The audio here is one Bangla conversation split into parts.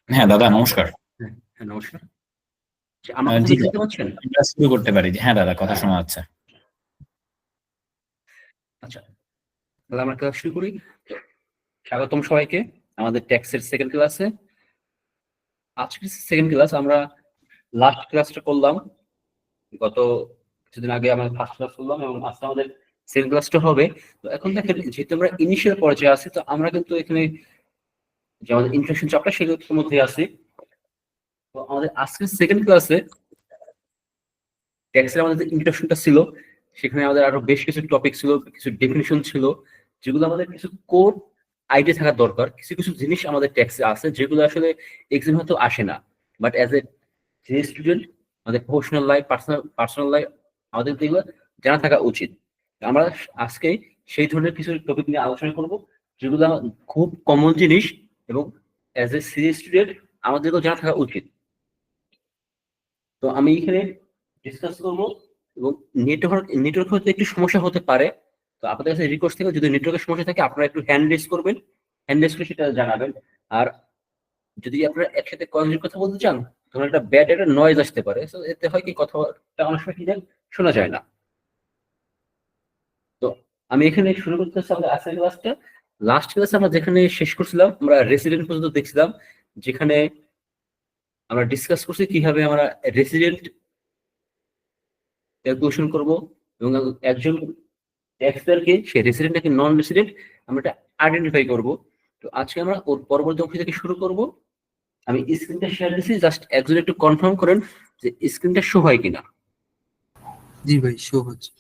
হ্যাঁ দাদা, নমস্কার। হ্যাঁ, হ্যাঁ, নমস্কার। আমার কথা জি কি শুনতে পাচ্ছেন? আমরা শুরু করতে পারি। হ্যাঁ দাদা, কথা শোনা যাচ্ছে। আচ্ছা, তাহলে আমরা ক্লাস শুরু করি। স্বাগতম সবাইকে আমাদের ট্যাক্সের সেকেন্ড ক্লাসে। আজকে সেকেন্ড ক্লাস। আমরা লাস্ট ক্লাসটা করলাম গত কিছুদিন আগে, আমরা ফার্স্ট ক্লাস করলাম এবং আজকে আমাদের সেকেন্ড ক্লাসটা হবে। তো এখন দেখেন, যেহেতু আমরা ইনিশিয়াল পর্যায়ে আছি, তো আমরা কিন্তু এখানে যে আমাদের ইন্ট্রোডাকশন চ্যাপ্টার সেগুলোর মধ্যে আছি। তো আমাদের আজকের সেকেন্ড ক্লাসে ট্যাক্সের আমাদের ইন্ট্রোডাকশনটা ছিল, সেখানে আমাদের আরো বেশ কিছু টপিক ছিল, কিছু ডেফিনিশন ছিল, যেগুলো আমাদের কিছু কোর আইডিয়া থাকা দরকার। কিছু কিছু জিনিস আমাদের ট্যাক্সে আছে যেগুলো আসলে এক্সাম হয়তো আসে না, বাট অ্যাজ এ স্টুডেন্ট আমাদের প্রফেশনাল লাইফ, পার্সোনাল লাইফ, আমাদের এগুলো জানা থাকা উচিত। আমরা আজকে সেই ধরনের কিছু টপিক নিয়ে আলোচনা করব, যেগুলো খুব কমন জিনিস এবং অ্যাজ এ সিরিয়াস স্টুডেন্ট আমাদেরকেও জানা থাকা উচিত। তো আমি এখানে ডিসকাস করবো। এবং নেটওয়ার্ক হয়তো একটু সমস্যা হতে পারে। তো আপনাদের কাছে রিকোয়েস্ট থেকে, যদি নেটওয়ার্কের সমস্যা থাকে আপনারা একটু হ্যান্ড রেজ করবেন, হ্যান্ড রেজ করে সেটা জানাবেন। আর যদি আপনারা একসাথে কয়েকজন কথা বলতে চান, তখন একটা ব্যাড একটা নয়েজ আসতে পারে, তো এতে হয় কি কথাটা অনেক সময় কি শোনা যায় না। তো আমি এখানে শুরু করতে চাচ্ছি আমাদের আজকের ক্লাসটা। লাস্ট ক্লাসে আমরা যেখানে শেষ করছিলাম, আমরা রেসিডেন্ট পর্যন্ত দেখছিলাম, যেখানে আমরা ডিসকাস করছি কিভাবে আমরা রেসিডেন্ট ক্যালকুলেশন করব এবং একজন ট্যাক্সদারকে, সে রেসিডেন্ট নাকি নন রেসিডেন্ট, আমরা এটা আইডেন্টিফাই করব। তো আজকে আমরা ওর পরবর্তী অংশ থেকে শুরু করব। আমি স্ক্রিনটা শেয়ার দিচ্ছি, জাস্ট একজন একটু কনফার্ম করেন যে স্ক্রিনটা শো হয় কিনা। জি ভাই, শো হচ্ছে।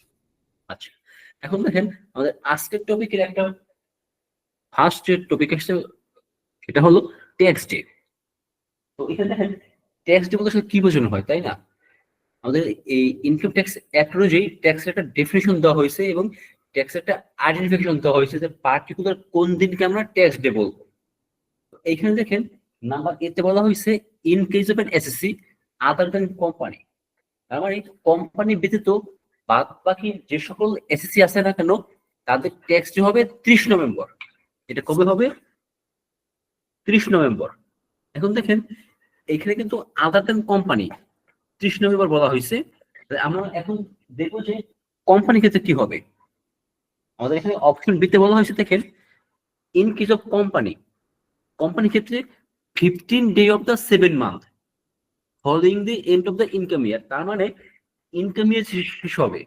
আচ্ছা, এখন দেখেন আমাদের আজকের টপিকের একটা ফার্স্ট যে টপিক আসছে, সেটা হলো ট্যাক্স ডে। তো এখানে দেখেন, ট্যাক্স ডে বলতে আসলে কি বোঝানো হয়, তাই না? আমাদের এই ইনকাম ট্যাক্স অ্যাক্ট অনুযায়ী ট্যাক্সের একটা ডেফিনেশন দেওয়া হয়েছে এবং ট্যাক্সের একটা আইডেন্টিফিকেশন দেওয়া হয়েছে যে পার্টিকুলার কোন দিনকে আমরা ট্যাক্স ডে বলবো। এইখানে দেখেন, নাম্বার এতে বলা হয়েছে in case of N SSC other than company. তার মানে কোম্পানি ব্যতীত বাদ বাকি যে সকল এসএসসি আছে না কেন, তাদের ট্যাক্স ডে হবে 30 নভেম্বর। এটা কবে হবে? 30 নভেম্বর। এখন দেখেন, এখানে কিন্তু আদার দ্যান কোম্পানি 30 নভেম্বর বলা হয়েছে। আমরা এখন দেখবো যে কোম্পানি ক্ষেত্রে কি হবে। আমাদের এখানে অপশন বিতে বলা হয়েছে, দেখেন, in case of company, company ক্ষেত্রে 15 day of the 7 month following the end of the income ইয়ার। তার মানে ইনকাম ইয়ার শেষ হবে,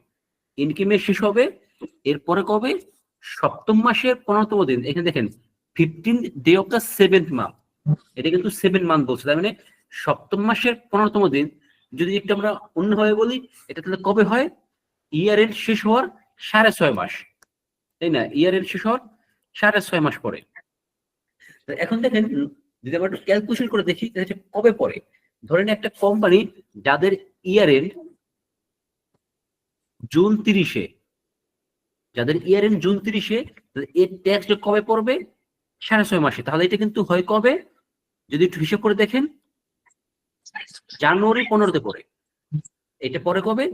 ইনকাম ইয়ার শেষ হবে এরপরে কবে? সপ্তম মাসের 15তম দিন। এখানে দেখেন 15 day of the 7th month, এটা কিন্তু 7 মান্থ বলছে, তার মানে সপ্তম মাসের 15তম দিন। যদি একটু আমরা অন্যভাবে বলি, এটা তাহলে কবে হয়? ইয়ার এন্ড শেষ হওয়ার 6.5 মাস, তাই না? ইয়ার এন্ড শেষ হওয়ার 6.5 মাস পরে। এখন দেখেন, যদি আমরা একটু ক্যালকুলেশন করে দেখি এটা কবে পড়ে। ধরেন একটা কোম্পানি যাদের ইয়ার এন্ড জুন 30-এ, যাদের ইয়ার এন্ড জুন 30-এ, এর ট্যাক্সটা কবে পড়বে? 6.5 মাসে। তাহলে এটা কিন্তু হয় কবে? যদি একটু হিসাব করে দেখেন, জানুয়ারি 15-তে পড়ে। এটা পরে কবে?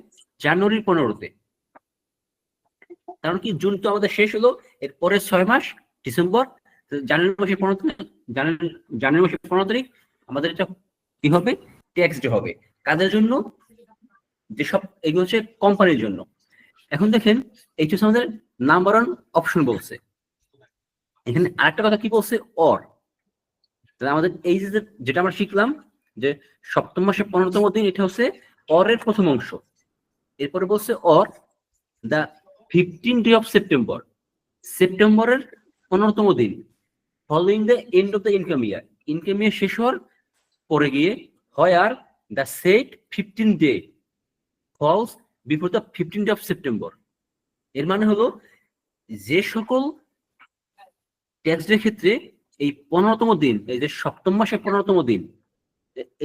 জানুয়ারি 15-তে। কারণ কি, জুন তো আমাদের শেষ হলো, এর পরে 6 মাস ডিসেম্বর। জানুয়ারি মাসের 15 তারিখ, জানুয়ারি মাসের 15 তারিখ আমাদের এটা কি হবে? ট্যাক্স ডে হবে। কাদের জন্য? যেসব, এগুলো হচ্ছে কোম্পানির জন্য। এখন দেখেন, এই হচ্ছে আমাদের নাম্বার ওয়ান অপশন বলছে। এখানে আরেকটা কথা কি বলছে? অর। আমাদের এই যে যেটা আমরা শিখলাম যে সপ্তম মাসের 15তম দিন, এটা হচ্ছে অরের প্রথম অংশ। এরপরে বলছে or the 15 day of September, সেপ্টেম্বরের 15তম দিন following the end of the income year, income year শেষ হওয়ার পরে গিয়ে হয়। আর the set 15 day falls before the 15 day of September. এর মানে হলো, যে সকল ট্যাক্স ডে ক্ষেত্রে এই 15তম দিন, এই যে সপ্তম মাসের 15তম দিন,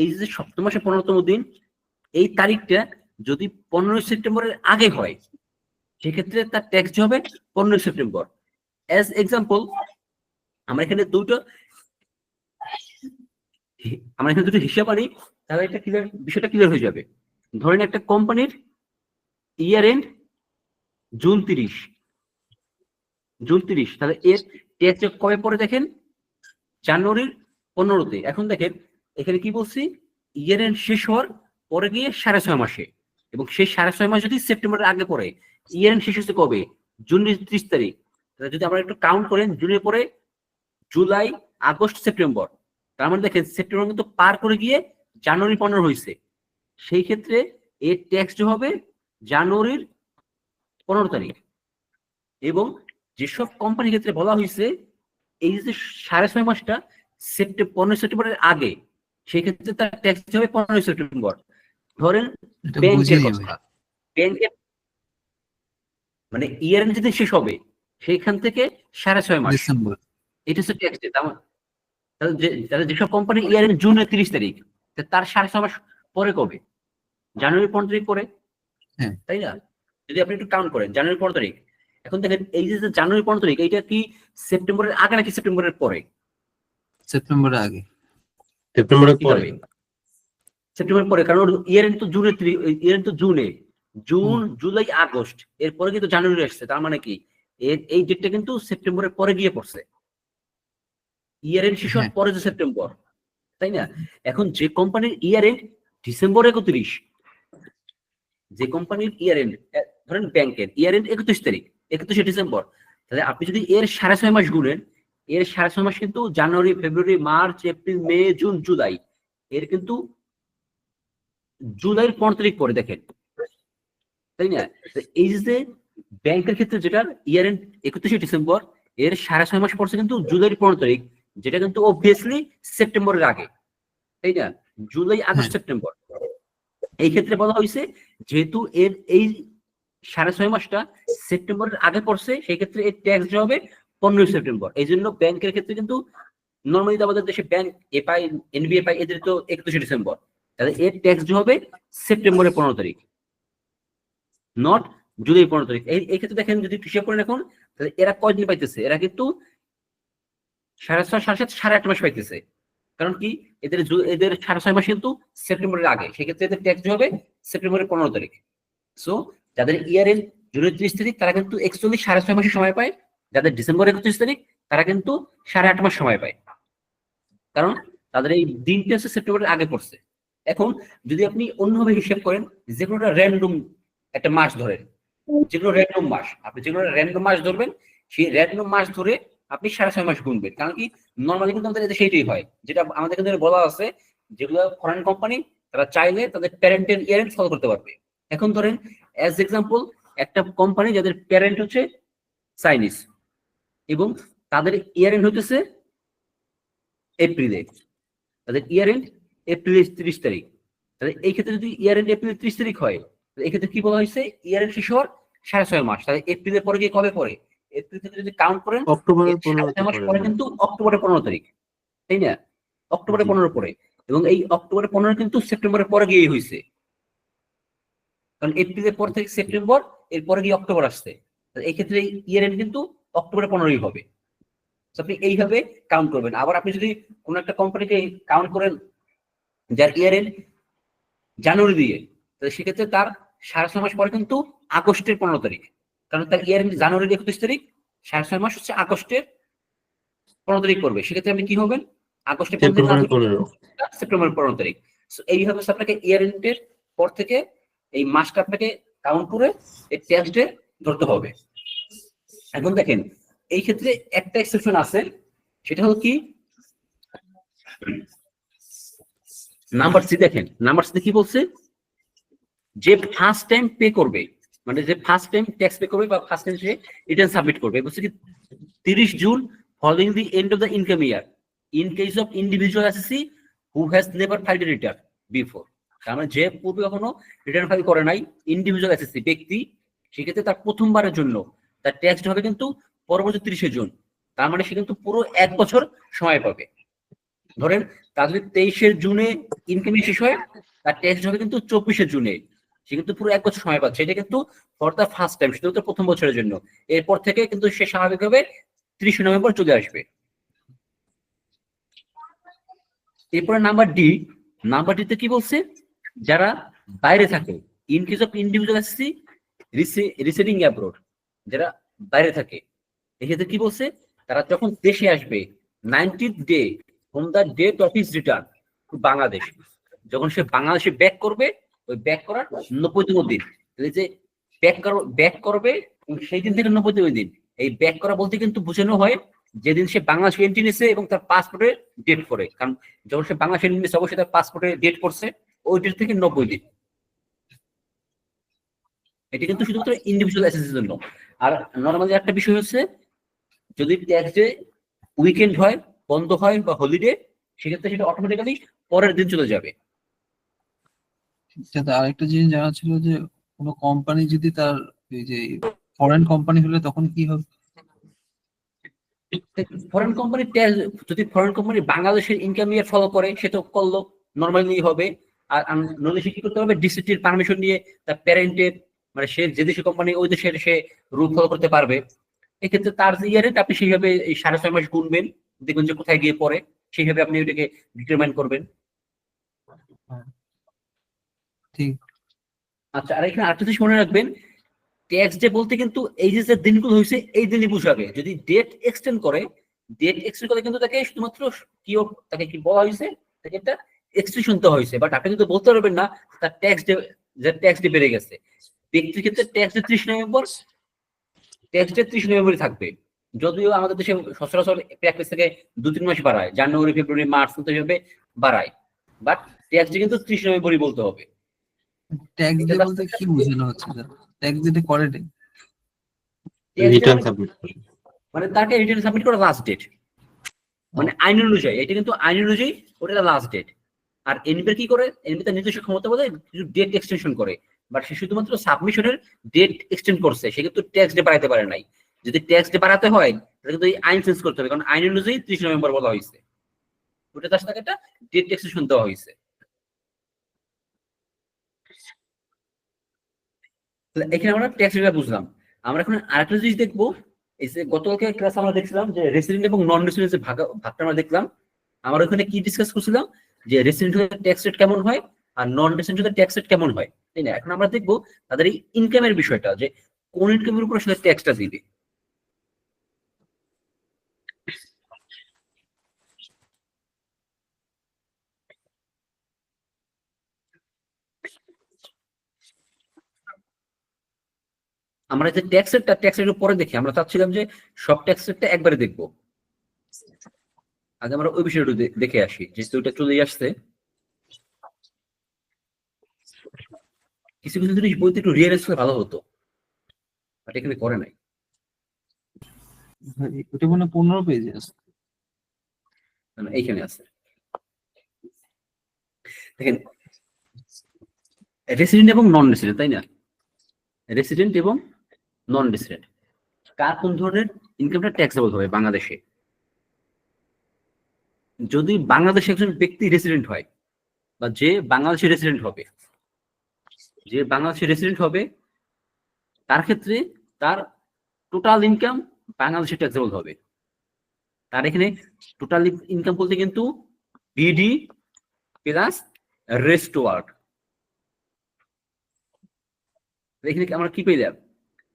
এই যে সপ্তম মাসের 15তম দিন, এই তারিখটা যদি 15 সেপ্টেম্বরের আগে হয়, সেক্ষেত্রে তার ট্যাক্স হবে 15 সেপ্টেম্বর। অ্যাজ এক্সাম্পল, আমরা এখানে দুটো হিসাব আনি, তাহলে এটা ক্লিয়ার, বিষয়টা ক্লিয়ার হয়ে যাবে। ধরেন একটা কোম্পানির ইয়ার এন্ড জুন 30, তাহলে এর ট্যাক্স কবে পরে দেখেন? জানুয়ারির 15-তে। এখন দেখেন, এখানে কি বলছি, ইয়ার এন্ড শেষ হওয়ার পরে গিয়ে 6.5 মাসে, এবং সেই 6.5 মাস যদি সেপ্টেম্বরের আগে পড়ে, ইয়ার এন্ড শেষ হচ্ছে কবে, জুনের 30 তারিখ। তাহলে যদি আমরা একটু কাউন্ট করেন, জুনের পরে জুলাই, আগস্ট, সেপ্টেম্বর, তার মানে দেখেন সেপ্টেম্বর কিন্তু পার করে গিয়ে জানুয়ারি 15 হয়েছে। সেই ক্ষেত্রে এর ট্যাক্স হবে জানুয়ারির 15 তারিখ। এবং যেসব কোম্পানির ক্ষেত্রে বলা হয়েছে এই যে 6.5 মাসটা 15 সেপ্টেম্বরের আগে, সেই ক্ষেত্রে তার ট্যাক্স হবে 15 সেপ্টেম্বর। ধরেন এটা ব্যাংকের বুঝিনি কথা, ভাই। ব্যাংকের মানে ইয়ার এন্ড যেদিন শেষ হবে সেইখান থেকে 6.5 মাস, ডিসেম্বর। এটা হচ্ছে ট্যাক্স ডেট। তাহলে যেসব কোম্পানি ইয়ার এন্ড জুনের 30 তারিখ, তার 6.5 মাস পরে কবে, জানুয়ারি 15 তারিখ পরে, হ্যাঁ। তাই না? যদি আপনি একটু কাউন্ট করেন জানুয়ারি 15 তারিখ, এখন দেখেন এই যে জানুয়ারি 15 তারিখ, এইটা কি সেপ্টেম্বরের আগে নাকি সেপ্টেম্বরের পরে? সেপ্টেম্বরের আগে। সেপ্টেম্বরের পরে। সেপ্টেম্বরের পরে, কারণ ইয়ার এন্ড তো জুনের, ইয়ার এন্ড তো জুনে, জুন, জুলাই, আগস্ট, এরপরে কিন্তু জানুয়ারি আসছে। তার মানে কি এই ডেটটা কিন্তু সেপ্টেম্বরের পরে গিয়ে পড়ছে, ইয়ার এন্ড শেষ হওয়ার পরে যে সেপ্টেম্বর, তাই না? এখন যে কোম্পানির ইয়ার এন্ড ডিসেম্বর 31, যে কোম্পানির ইয়ার এন্ড, ধরেন ব্যাংকের ইয়ার এন্ড 31 তারিখ, 31 ডিসেম্বর, তাহলে আপনি যদি এর 6.5 মাস গুনেন, এর 6.5 মাস কিন্তু জানুয়ারি, ফেব্রুয়ারি, মার্চ, এপ্রিল, মে, জুন, জুলাই, এর কিন্তু জুলাইয়ের 15 তারিখ পরে দেখেন, তাই না? এই যে ব্যাংকের ক্ষেত্রে যেটা ইয়ার এন্ড 31 ডিসেম্বর, এর 6.5 মাস পড়ছে কিন্তু জুলাইয়ের 15 তারিখ, যেটা কিন্তু অবভিয়াসলি সেপ্টেম্বরের আগে, তাই না? July, August, September. এই ক্ষেত্রে বলা হয়েছে যেহেতু এর এই 6.5 মাসটা সেপ্টেম্বরের আগে পড়ছে, সেই ক্ষেত্রে এর ট্যাক্স হবে 15 সেপ্টেম্বর। এই জন্য ব্যাংকের ক্ষেত্রে কিন্তু নর্মালি আমাদের দেশে ব্যাংক এপাই, এনবিএ পাই, এদের তো 31 ডিসেম্বর, তাহলে এর ট্যাক্স হবে সেপ্টেম্বরের 15 তারিখ, নট জুলাই 15 তারিখ। এই ক্ষেত্রে দেখেন যদি হিসাব করেন এখন, তাহলে এরা কয়দিন পাইতেছে, এরা কিন্তু 6.5, 7.5, 8.5 মাস পাইতেছে। কারণ কি, এদের 6.5 মাস কিন্তু সেপ্টেম্বরের আগে, সেক্ষেত্রে এদের ট্যাক্স হবে সেপ্টেম্বরের 15 তারিখ। সো যাদের ইয়ার এন্ড জুনের 30 তারিখ, তারা কিন্তু অ্যাকচুয়ালি 6.5 মাসের সময় পায়। যাদের ডিসেম্বর 31 তারিখ, তারা কিন্তু 8.5 মাস সময় পায়, কারণ তাদের এই দিনটা হচ্ছে সেপ্টেম্বরের আগে পড়ছে। এখন যদি আপনি অন্যভাবে হিসাব করেন, যে কোনো একটা র্যান্ডম একটা মাস ধরেন, যেগুলো র্যান্ডম মাস, আপনি যেগুলো র্যান্ডম মাস ধরবেন, সেই র্যান্ডম মাস ধরে আপনি 6.5 মাস গুনবেন। কারণ কি, নর্মালি কিন্তু আমাদের এতে সেইটাই হয়, যেটা আমাদের কিন্তু বলা আছে, যেগুলো ফরেন কোম্পানি, তারা চাইলে তাদের প্যারেন্টের ইয়ার এন্ড ফলো করতে পারবে। এখন ধরেন অ্যাজ এক্সাম্পল, একটা কোম্পানি যাদের প্যারেন্ট হচ্ছে চাইনিজ, এবং তাদের ইয়ার এন্ড হতেছে এপ্রিলে, তাদের ইয়ার এন্ড এপ্রিলের 30 তারিখ। তাহলে এই ক্ষেত্রে যদি ইয়ার এন্ড এপ্রিলের 30 তারিখ হয়, এই ক্ষেত্রে কি বলা হয়েছে, ইয়ার এন্ড শেষ হওয়ার 6.5 মাস। তাহলে এপ্রিলের পরে গিয়ে কবে পরে, এপ্রিল থেকে যদি কাউন্ট করেন অক্টোবরের 6.5 মাস পরে কিন্তু অক্টোবরের 15 তারিখ, তাই না? অক্টোবরের 15 পরে, এবং এই অক্টোবরের 15 কিন্তু সেপ্টেম্বরের পরে গিয়ে হয়েছে, কারণ এপ্রিলের পর থেকে সেপ্টেম্বর, এরপরে গিয়ে অক্টোবর আসছে। এই ক্ষেত্রে ইয়ার এন্ড কিন্তু অক্টোবরের 15 হবে। আপনি এইভাবে কাউন্ট করবেন। আবার আপনি যদি কোন একটা কোম্পানিকে কাউন্ট করেন যার ইয়ার এন্ড জানুয়ারি দিয়ে, তাহলে সেক্ষেত্রে তার 6.5 মাস পরে কিন্তু আগস্টের 15 তারিখ, কারণ তার ইয়ার এন্ড জানুয়ারির 31 তারিখ, 6.5 মাস হচ্ছে আগস্টের 15 তারিখ পড়বে। সেক্ষেত্রে আপনি কি হবেন, আগস্টের 15, সেপ্টেম্বরের 15 তারিখ। এইভাবে আপনাকে ইয়ার এন্ডের পর থেকে এই মাসটা আপনাকে কাউন্ট করে এই ট্যাক্স ডে ধরতে হবে। এখন দেখেন এই ক্ষেত্রে একটা এক্সেপশন আছে, সেটা হলো কি, নাম্বার সি। দেখেন নাম্বার সি কি বলছে, যে ফার্স্ট টাইম পে করবে, মানে যে ফার্স্ট টাইম ট্যাক্স পে করবে বা ফার্স্ট টাইম সে রিটার্ন সাবমিট করবে, বলছে কি 30 June following the end of the income year in case of individual assessee who has never filed a return before। তার মানে যে পূর্বে কখনো রিটার্ন ফাইল করে নাই, ইন্ডিভিজুয়াল অ্যাসেসি ব্যক্তি, সেক্ষেত্রে তার প্রথমবারের জন্য তার ট্যাক্স হবে কিন্তু পরবর্তী 30 জুন। তার মানে সে কিন্তু পুরো 1 বছর সময় পাবে। ধরেন তার যদি 23 জুনে ইনকাম শেষ হয়, তার ট্যাক্স হবে কিন্তু 24 জুনে, সে কিন্তু পুরো 1 বছর সময় পাচ্ছে। এটা কিন্তু ফর দ্য ফার্স্ট টাইম, শুধু প্রথম বছরের জন্য। এরপর থেকে কিন্তু সে স্বাভাবিকভাবে 30 নভেম্বর চলে আসবে। এরপরে নাম্বার ডি, নাম্বার ডিতে কি বলছে, যারা বাইরে থাকে, in case of individual অ্যাসেসি residing abroad, যারা বাইরে থাকে, এক্ষেত্রে কি বলছে, তারা যখন দেশে আসবে 90th day from the date of his return, Bangladesh, যখন সে বাংলাদেশে ব্যাক করবে ওই ব্যাক করার 90তম দিন, তাহলে যে ব্যাক করবে সেই দিন থেকে 90তম দিন, এই ব্যাক করা বলতে কিন্তু বোঝানো হয় যেদিন সে বাংলাদেশে এন্ট্রি নিয়েছে এবং তার পাসপোর্টে ডেট করে, কারণ যখন সে বাংলাদেশে এন্ট্রি নিয়েছে অবশ্যই তার পাসপোর্টে ডেট করছে ওই ডেট থেকে 90 দিন। এটা কিন্তু শুধুমাত্র ইন্ডিভিজুয়াল অ্যাসেসের জন্য। আর নর্মালি একটা বিষয় হচ্ছে যদি ট্যাক্স ডে উইকেন্ড হয়, বন্ধ হয় বা হলিডে, সেক্ষেত্রে সেটা অটোমেটিক্যালি পরের দিন চলে যাবে। সাথে আরেকটা জিনিস জানা ছিল যে কোনো কোম্পানি যদি তার এই যে ফরেন কোম্পানি হলে তখন কি হবে? ফরেন কোম্পানি যদি ফরেন কোম্পানি বাংলাদেশের ইনকাম ইয়ার ফলো করে সে তো করলো, নর্মালি হবে। আর নলে সে কি করতে হবে, ডিসিটির পারমিশন নিয়ে তার প্যারেন্টের মানে সে যে দেশের কোম্পানি ওই দেশের সে রুল ফলো করতে পারবে। এক্ষেত্রে তার যে ইয়ারে আপনি সেইভাবে এই 6.5 মাস গুনবেন, দেখবেন যে কোথায় গিয়ে পড়ে, সেইভাবে আপনি ওইটাকে ডিটারমাইন করবেন। ঠিক। আচ্ছা, আর এখানে আরেকটা জিনিস মনে রাখবেন, ট্যাক্স ডে বলতে কিন্তু এই যে দিনগুলো হয়েছে এই দিনই বুঝাবে। যদি ডেট এক্সটেন্ড করে, কিন্তু তাকে শুধুমাত্র তাকে কি বলা হয়েছে, তাকে একটা এক্সটেনশন দেওয়া হয়েছে, বাট আপনি কিন্তু বলতে পারবেন না তার ট্যাক্স ডে বেড়ে গেছে। ব্যক্তির ক্ষেত্রে tax day 30 November, tax day 30 নভেম্বরই থাকবে। যদিও আমাদের দেশে সচরাচর প্র্যাকটিস থেকে 2-3 মাস বাড়ায়, জানুয়ারি, ফেব্রুয়ারি, মার্চ কিন্তু এইভাবে বাড়ায়, বাট ট্যাক্স ডে কিন্তু 30 নভেম্বরই বলতে হবে। ট্যাক্স ডে বলতে কি বোঝানো হচ্ছে? ট্যাক্স ডে করে ডে রিটার্ন সাবমিট করে, মানে তাকে রিটার্ন সাবমিট করা লাস্ট ডেট, মানে আইন অনুযায়ী, এটা কিন্তু আইন অনুযায়ী ওটা লাস্ট ডেট। আর এনবিআর কি করে, এনবি তার নিজস্ব ক্ষমতা বলে কিছু ডেট এক্সটেনশন করে, বাট সে শুধুমাত্র সাবমিশনের ডেট এক্সটেন্ড করছে, সে কিন্তু ট্যাক্স ডে বাড়াতে পারে নাই। যদি ট্যাক্স ডে বাড়াতে হয় তাহলে কিন্তু এই আইন চেঞ্জ করতে হবে, কারণ আইন অনুযায়ী 30 নভেম্বর বলা হয়েছে, ওটা তার সাথে একটা ডেট এক্সটেনশন দেওয়া হয়েছে। এখানে আমরা ট্যাক্স রেট বুঝলাম। আমরা এখন আরেকটা জিনিস দেখবো, এই যে গতকালকে ক্লাস আমরা দেখছিলাম যে রেসিডেন্ট এবং নন রেসিডেন্ট যে ভাগটা আমরা দেখলাম, আমরা ওখানে কি ডিসকাস করছিলাম যে রেসিডেন্ট হলে ট্যাক্স রেট কেমন হয় আর নন রেসিডেন্ট হলে ট্যাক্স রেট কেমন হয়, তাই না? এখন আমরা দেখবো তাদের এই ইনকামের বিষয়টা, যে কোন ইনকামের উপর আসলে ট্যাক্সটা দিবে। আমরা যে ট্যাক্স রেট পরে দেখি, আমরা চাচ্ছিলাম যে সব ট্যাক্স রেটটা একবারে দেখবো। আগে আমরা ওই বিষয়টা দেখে আসি, যেহেতু ওটা চলে আসছে। কিছু কিছু জিনিস বলতে একটু রিয়ালাইজ করলে ভালো হতো, বাট এখানে করে নাই। ওটা মনে 15 পেজে আছে। এইখানে আছে, দেখেন, রেসিডেন্ট এবং নন রেসিডেন্ট, তাই না? রেসিডেন্ট এবং নন রেসিডেন্ট কার কোন ধরনের ইনকামটা ট্যাক্সেবল হবে বাংলাদেশে? যদি বাংলাদেশে একজন ব্যক্তি রেসিডেন্ট হয়, বা যে বাংলাদেশে রেসিডেন্ট হবে, তার ক্ষেত্রে তার টোটাল ইনকাম বাংলাদেশে ট্যাক্সেবল হবে। তার এখানে টোটাল ইনকাম বলতে কিন্তু বিডি প্লাস রেস্ট ওয়ার্ক। এখানে আমরা কি পেলাম,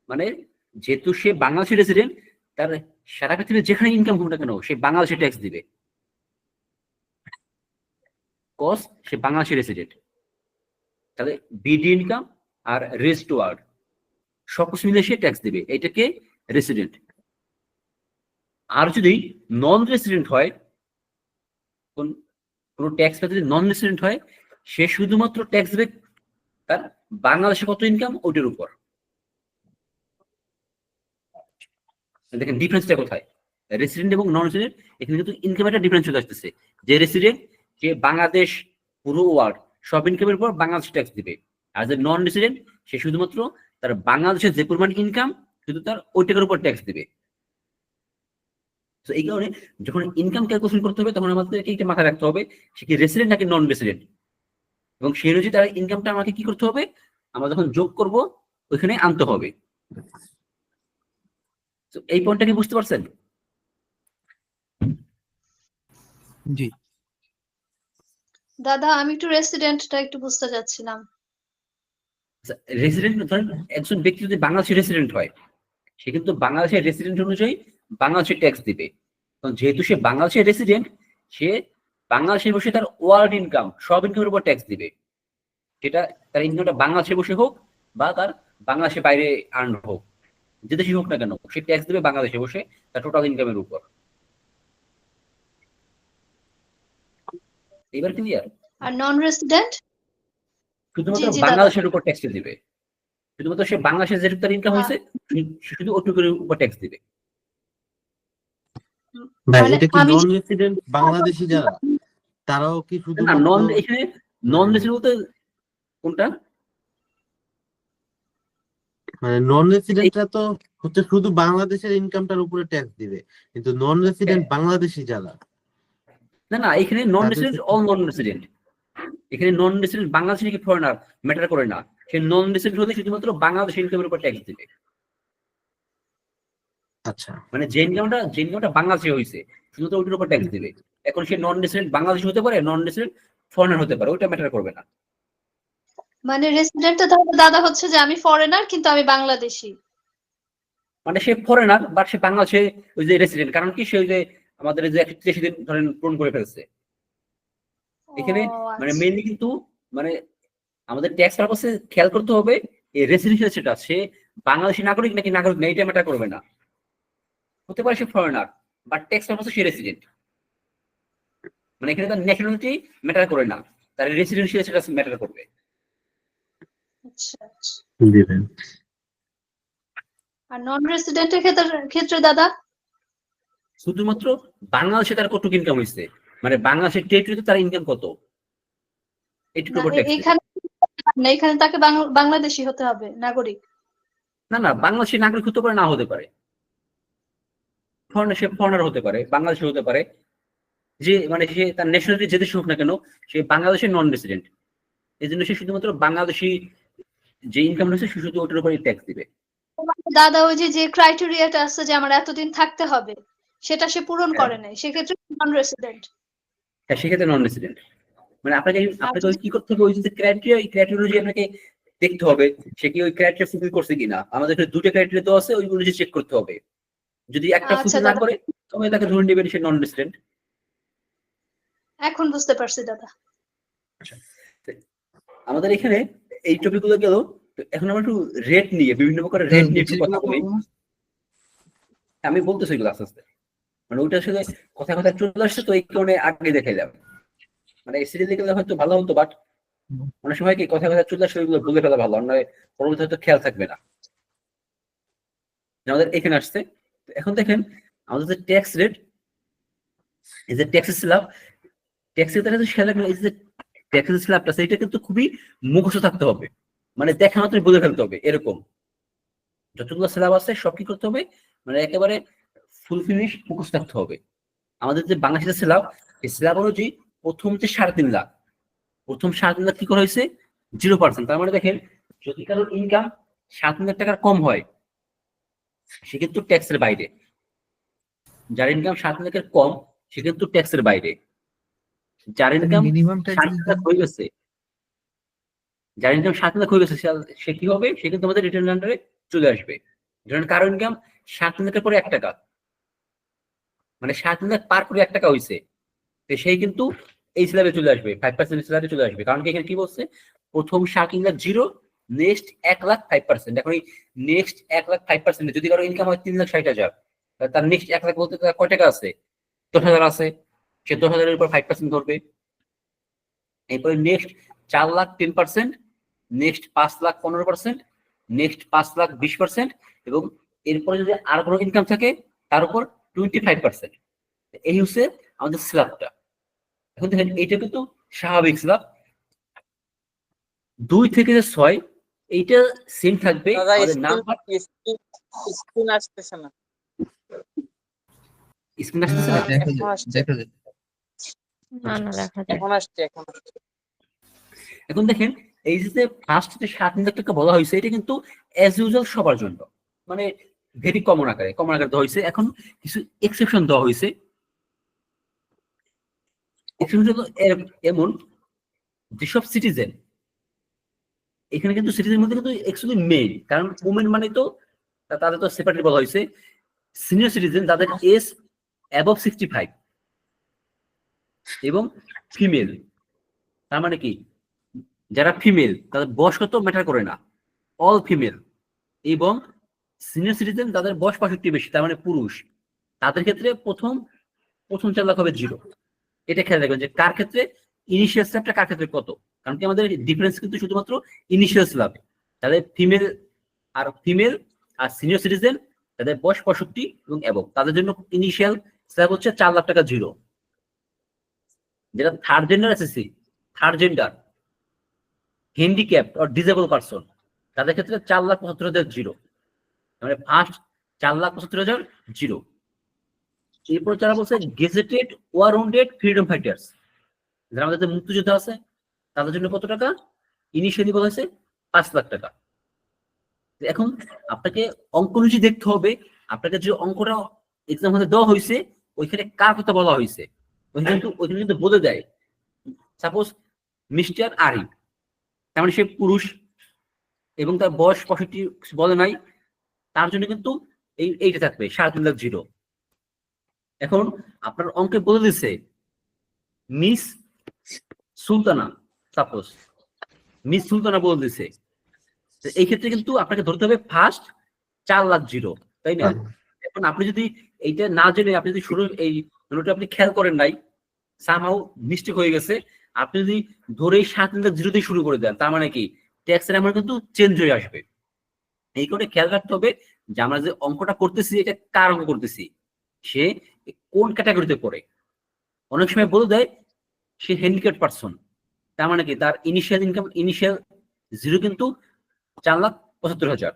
মানে যেহেতু সে বাংলাদেশের রেসিডেন্ট, তার সারা পৃথিবীর যেখানে ইনকাম হোক না কেন সে বাংলাদেশে ট্যাক্স দিবে, কজ সে বাংলাদেশের রেসিডেন্ট। তাহলে বিডি ইনকাম আর রেস্ট ওয়ার্ক সবকিছু মিলে সে ট্যাক্স দিবে, এটাকে রেসিডেন্ট। আর যদি নন রেসিডেন্ট হয়, কোন ট্যাক্স পে যদি নন রেসিডেন্ট হয়, সে শুধুমাত্র ট্যাক্স দেবে তার বাংলাদেশে কত ইনকাম ওইটার উপর। দেখেন ডিফারেন্সটা কোথায়, রেসিডেন্ট এবং নন রেসিডেন্ট, এখানে কিন্তু ইনকাম একটা ডিফারেন্স চলে আসতেছে। যে রেসিডেন্ট সে বাংলাদেশ পুরো ওয়ার্ল্ড সব ইনকামের উপর বাংলাদেশ ট্যাক্স দিবে, আর যে নন রেসিডেন্ট সে শুধুমাত্র তার বাংলাদেশের যে পরিমাণ ইনকাম শুধু তার ওই টাকার উপর ট্যাক্স দিবে। তো এই কারণে যখন ইনকাম ক্যালকুলেশন করতে হবে তখন আমাদের এইটা মাথায় রাখতে হবে সে কি রেসিডেন্ট নাকি নন রেসিডেন্ট, এবং সেই অনুযায়ী তার ইনকামটা আমাকে কি করতে হবে, আমরা যখন যোগ করব ওইখানে আনতে হবে। তো এই পয়েন্টটা কি বুঝতে পারছেন? জি দাদা আমি একটু রেসিডেন্টটা একটু বুঝতে চাচ্ছিলাম। রেসিডেন্ট ধরেন একজন ব্যক্তি যদি বাংলাদেশের রেসিডেন্ট হয়, সে কিন্তু বাংলাদেশের রেসিডেন্ট অনুযায়ী বাংলাদেশের ট্যাক্স দিবে। যেহেতু সে বাংলাদেশের রেসিডেন্ট, সে বাংলাদেশে বসে তার ওয়ার্ল্ড ইনকাম সব ইনকামের উপর ট্যাক্স দিবে, সেটা তার ইনকামটা বাংলাদেশে বসে হোক বা তার বাংলাদেশের বাইরে আর্ন হোক, যে দেশে হোক না কেন, সে ট্যাক্স দিবে বাংলাদেশে বসে তার টোটাল ইনকামের উপর। এবার ক্লিয়ার? আর নন রেসিডেন্ট? শুধুমাত্র জি, দাদা। বাংলাদেশের উপর ট্যাক্স দিবে, শুধুমাত্র সে বাংলাদেশে যেটুকু তার ইনকাম হয়েছে শুধু ওটুকুর উপর ট্যাক্স দিবে। ভাই মানে এটা কি আমি নন রেসিডেন্ট বাংলাদেশি যারা তারাও কি না, শুধুমাত্র নন এখানে নন রেসিডেন্ট বলতে কোনটা? মানে নন রেসিডেন্টরা তো হচ্ছে শুধু বাংলাদেশের ইনকামটার উপরে ট্যাক্স দিবে, কিন্তু নন রেসিডেন্ট বাংলাদেশি যারা না না, এখানে নন তাদের রেসিডেন্ট ক্ষেত্রে- অল নন রেসিডেন্ট, এখানে নন রেসিডেন্ট বাংলাদেশি নাকি ফরেনার ম্যাটার করে না, সে নন রেসিডেন্ট হলে শুধুমাত্র বাংলাদেশ ইনকামের উপর ট্যাক্স দিবে। আচ্ছা মানে যে ইনকামটা বাংলাদেশে হয়েছে শুধুমাত্র ওইটার উপর ট্যাক্স দিবে। এখন সে নন রেসিডেন্ট বাংলাদেশি হতে পারে, নন রেসিডেন্ট ফরেনার হতে পারে, ওইটা ম্যাটার করবে না। মানে রেসিডেন্টটা তাহলে দাদা হচ্ছে যে আমি ফরেনার কিন্তু আমি বাংলাদেশি। মানে সে ফরেনার বাট সে বাংলাদেশে ওই যে রেসিডেন্ট, কারণ কি সে ওই যে আমাদের যে 83 দিন ধরেন পূরণ করে ফেলছে এখানে। ও, মানে আচ্ছা। মেইনলি কিন্তু মানে আমাদের ট্যাক্স পারপাসে খেয়াল করতে হবে এই রেসিডেন্সিয়াল সেটা সে বাংলাদেশি নাগরিক নাকি নাগরিক না, এটা ম্যাটার করবে না। হতে পারে সে ফরেনার বাট ট্যাক্স পারপাসে সে রেসিডেন্ট, মানে এখানে তার ন্যাশনালিটি ম্যাটার করে না, তার রেসিডেন্সিয়াল সেটা ম্যাটার করবে। আচ্ছা, আচ্ছা। দিবেন। আর নন রেসিডেন্টের ক্ষেত্রে দাদা? শুধুমাত্র বাংলাদেশে তার কতটুকু ইনকাম হয়েছে, মানে বাংলাদেশের টেরিটরিতে তার ইনকাম কত, এইটুকুর উপর ট্যাক্স। এখানে না, এখানে তাকে বাংলাদেশি হতে হবে, নাগরিক? না না, বাংলাদেশের নাগরিক হতে পারে, না হতে পারে, সে ফরেনার হতে পারে, বাংলাদেশি হতে পারে, যে মানে সে তার ন্যাশনালিটি যে দেশে হোক না কেন সে বাংলাদেশের নন রেসিডেন্ট, এই জন্য সে শুধুমাত্র বাংলাদেশি যে ইনকাম রয়েছে সে শুধু ওটার উপরে ট্যাক্স দিবে। দাদা ওই যে ক্রাইটেরিয়াটা আছে যে আমার এতদিন থাকতে হবে, সেটা সে পূরণ করে নাই, সেক্ষেত্রে নন রেসিডেন্ট। হ্যাঁ, সেক্ষেত্রে নন রেসিডেন্ট। মানে আপনাকে ওই কি করতে হবে, ওই যে ক্রাইটেরিয়া, এই ক্রাইটেরিয়া অনুযায়ী আপনাকে দেখতে হবে সে কি ওই ক্রাইটেরিয়া ফুলফিল করছে কিনা। আমাদের এখানে দুটো ক্রাইটেরিয়া তো আছে, ওই অনুযায়ী চেক করতে হবে। যদি একটা আচ্ছা ফুলফিল না দাদা, করে তবে তাকে ধরে নেবেন সে নন রেসিডেন্ট। এখন বুঝতে পারছি দাদা। আমাদের এখানে এই টপিক গুলো গেল, এখন আমরা একটু রেট নিয়ে, বিভিন্ন প্রকার রেট নিয়ে একটু কথা বলি। আমি বলতেছি এগুলো আস্তে আস্তে, মানে ওইটা আসলে কথা কথা চলে আসছে তো এই কারণে আগে দেখাইলাম। মানে এই সিরিজ দেখলে হয়তো ভালো হতো, বাট অনেক সময় কি কথা কথা চলে আসলে ওইগুলো বলে ফেলা ভালো, নয় পরবর্তী হয়তো খেয়াল থাকবে না। আমাদের এখানে আসছে, এখন দেখেন আমাদের যে ট্যাক্স রেট, এই যে ট্যাক্সের স্ল্যাব, ট্যাক্সের খেয়াল রাখবেন এই যে ট্যাক্সের স্ল্যাবটা সেইটা কিন্তু খুবই মুখস্থ থাকতে হবে, মানে দেখা মাত্র বলে ফেলতে হবে এরকম। যতগুলো স্ল্যাব আছে সব কি করতে হবে, মানে একেবারে ফুল ফিনিশ মুখস্থ থাকতে হবে। আমাদের যে বাংলাদেশের স্ল্যাব, এই স্ল্যাব অনুযায়ী প্রথম যে 3.5 লাখ, প্রথম 3.5 লাখ কি করা হয়েছে 0%। তার মানে দেখেন যদি কারোর ইনকাম 7 লাখ টাকার কম হয় সে কিন্তু ট্যাক্সের বাইরে, যার ইনকাম 7 লাখের কম সে কিন্তু ট্যাক্সের বাইরে। যার ইনকাম মিনিমাম 7 লাখ হয়ে গেছে, যার ইনকাম 7 লাখ হয়ে গেছে সে কি হবে, সে কিন্তু আমাদের রিটার্ন আন্ডারে চলে আসবে। ধরেন কারো ইনকাম 7 লাখের পরে 1 টাকা, মানে 7 লাখ পার করে 1 টাকা হয়েছে, তো সেই কিন্তু এই স্ল্যাবে চলে আসবে, 5% স্ল্যাবে চলে আসবে। কারণ কি এখানে কি বলছে, প্রথম 7 লাখ 0, নেক্সট 1 লাখ 5%। এখন এই নেক্সট 1 লাখ 5% যদি কারো ইনকাম হয় 3,60,000, তার নেক্সট 1 লাখ বলতে তার কয় টাকা আছে, 10,000 আছে, সে 10,000 এর উপর 5% ধরবে। এরপরে next 4 lakh 10%, next 5 lakh 15%, next 5 lakh 20%, এবং এরপরে যদি আর কোনো ইনকাম থাকে তার উপর 25%। এই হচ্ছে আমাদের স্ল্যাবটা। এখন দেখেন এইটা কিন্তু স্বাভাবিক স্ল্যাব। 2 থেকে 6 এইটা সেম থাকবে। দাদা আমাদের নাম্বার স্ক্রিন আসতেছে না, স্ক্রিন আসতেছে না। দেখা এখন যায়, আসছে, দেখা যায়। না না দেখা যায়। এখন আসছে। এখন দেখেন এই যে ফার্স্ট যে 7 লাখ টাকা বলা হয়েছে এটা কিন্তু অ্যাজ ইউজুয়াল সবার জন্য, মানে ভেরি কমন আকারে দেওয়া হয়েছে। এখন কিছু এক্সেপশন দেওয়া হয়েছে। এক্সেপশন এমন যেসব সিটিজেন, এখানে কিন্তু সিটিজেন মধ্যে কিন্তু অ্যাকচুয়ালি মেল, কারণ ওমেন মানে তো তাদের তো সেপারেটলি বলা হয়েছে। সিনিয়র সিটিজেন যাদের এজ অ্যাবভ 65, এবং ফিমেল। তার মানে কি, যারা ফিমেল তাদের বয়স কত ম্যাটার করে না, অল ফিমেল। এবং সিনিয়র সিটিজেন তাদের বয়স 65 বেশি, তার মানে পুরুষ, তাদের ক্ষেত্রে প্রথম 4 লাখ হবে 0। এটা খেয়াল রাখবেন যে কার ক্ষেত্রে ইনিশিয়াল স্ল্যাবটা কার ক্ষেত্রে কত, কারণ কি আমাদের ডিফারেন্স কিন্তু শুধুমাত্র ইনিশিয়াল স্ল্যাব। তাদের ফিমেল আর সিনিয়র সিটিজেন তাদের বয়স 65 এবং অ্যাবভ, তাদের জন্য ইনিশিয়াল স্ল্যাব হচ্ছে 4 লাখ টাকা 0। যেটা third gender SSC, third gender, handicapped or disable person, তাদের ক্ষেত্রে 4,75,000 0, মানে ফার্স্ট 4,75,000 0। এরপর যারা বলছে গেজেটেড ওয়ারেন্টেড ফ্রিডম ফাইটার্স, যারা আমাদের মুক্তিযোদ্ধা আছে, তাদের জন্য কত টাকা ইনিশিয়ালি বলা হয়েছে? 5 লাখ টাকা। এখন আপনাকে অঙ্ক অনুযায়ী দেখতে হবে, আপনাকে যে অঙ্কটা এক্সাম হতে দেওয়া হয়েছে ওইখানে কার কথা বলা হয়েছে, ওইখানে কিন্তু বলে দেয়। সাপোজ মিস্টার আরিফ, তার মানে সে পুরুষ এবং তার বয়স 65 বলে নাই, তার জন্য কিন্তু এইটা থাকবে 3.5 লাখ 0। এখন আপনার অঙ্কে বলে দিচ্ছে miss Sultana, suppose miss Sultana বলে দিচ্ছে, এই ক্ষেত্রে কিন্তু আপনাকে ধরতে হবে ফার্স্ট 4 লাখ 0, তাই না? এখন আপনি যদি এইটা না জেনে আপনি যদি শুরু এই নোটটা আপনি খেয়াল করেন নাই, সামহাউ মিস্টেক হয়ে গেছে, আপনি যদি ধরে 7 লাখ 0 দিয়ে শুরু করে দেন, তার মানে কি ট্যাক্সের অ্যামাউন্ট কিন্তু চেঞ্জ হয়ে আসবে। এই করে খেয়াল রাখতে হবে যে আমরা যে অঙ্কটা করতেছি এটা কার অঙ্ক করতেছি, সে কোন ক্যাটাগরিতে পড়ে। অনেক সময় বলে দেয় সে হ্যান্ডিক্যাপড পারসন, তার মানে কি তার ইনিশিয়াল ইনকাম ইনিশিয়াল 0 কিন্তু 4,75,000।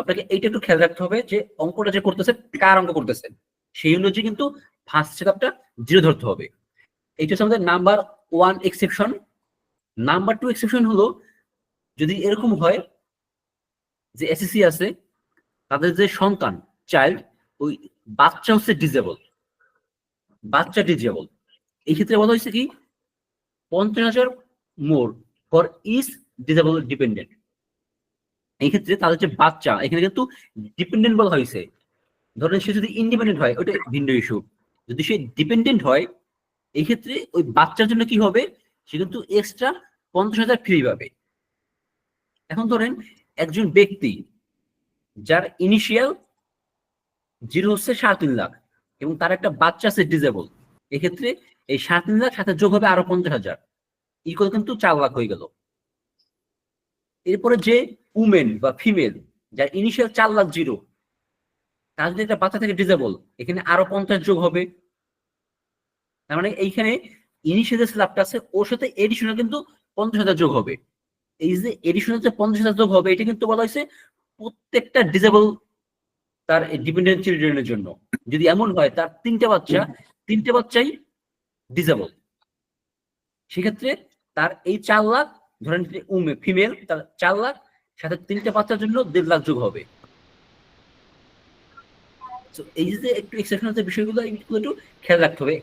আপনাকে এইটা একটু খেয়াল রাখতে হবে যে অঙ্কটা যে করতেছে কার অঙ্ক করতেছে, সেই অনুযায়ী কিন্তু ফার্স্ট চেকআপটা 0 ধরতে হবে। এইটা হচ্ছে আমাদের নাম্বার 1 এক্সেপশন। নাম্বার 2 এক্সেপশন হলো যদি এরকম হয় যে এসএসসি আছে, তাদের যে সন্তান চাইল্ড, ওই বাচ্চা হচ্ছে ডিজেবল, বাচ্চা ডিজেবল, এই ক্ষেত্রে বলা হয়েছে কি 50,000 মোর ফর ইজ ডিজেবল ডিপেন্ডেন্ট। এই ক্ষেত্রে তাদের যে বাচ্চা, এখানে কিন্তু ডিপেন্ডেন্ট বলা হয়েছে। ধরেন সে যদি ইন্ডিপেন্ডেন্ট হয় ওটা ভিন্ন ইস্যু, যদি সে ডিপেন্ডেন্ট হয় এই ক্ষেত্রে ওই বাচ্চার জন্য কি হবে, সে কিন্তু এক্সট্রা 50,000 ফ্রি পাবে। এখন ধরেন একজন ব্যক্তি যার ইনিশিয়াল 0 হচ্ছে 3.5 লাখ এবং তার একটা বাচ্চা আছে ডিজেবল, এক্ষেত্রে এই 3.5 লাখ সাথে যোগ হবে আরো 50,000, ইকুয়াল কিন্তু 4 লাখ হয়ে গেল। এরপরে যে উমেন বা ফিমেল যার ইনিশিয়াল 4 লাখ 0, তার যদি একটা বাচ্চা থেকে ডিজেবল, এখানে আরো 50 যোগ হবে। তার মানে এইখানে ইনিশিয়াল যে স্ল্যাবটা আছে ওর সাথে এডিশনাল কিন্তু 50,000 যোগ হবে। এই যে এডিশনাল যে 50,000 যোগ হবে এটা কিন্তু বলা হয়েছে প্রত্যেকটা ডিজেবল তার ডিপেন্ডেন্ট চিলড্রেনের জন্য। যদি এমন হয় তার 3টে বাচ্চাই ডিজেবল, সেক্ষেত্রে তার এই 4 লাখ, ধরেন ফিমেল তার 4 লাখ সাথে 3টে বাচ্চার জন্য 1.5 লাখ যোগ হবে। এই যে একটু এক্সেপশনাল যে বিষয়গুলো একটু খেয়াল রাখতে হবে।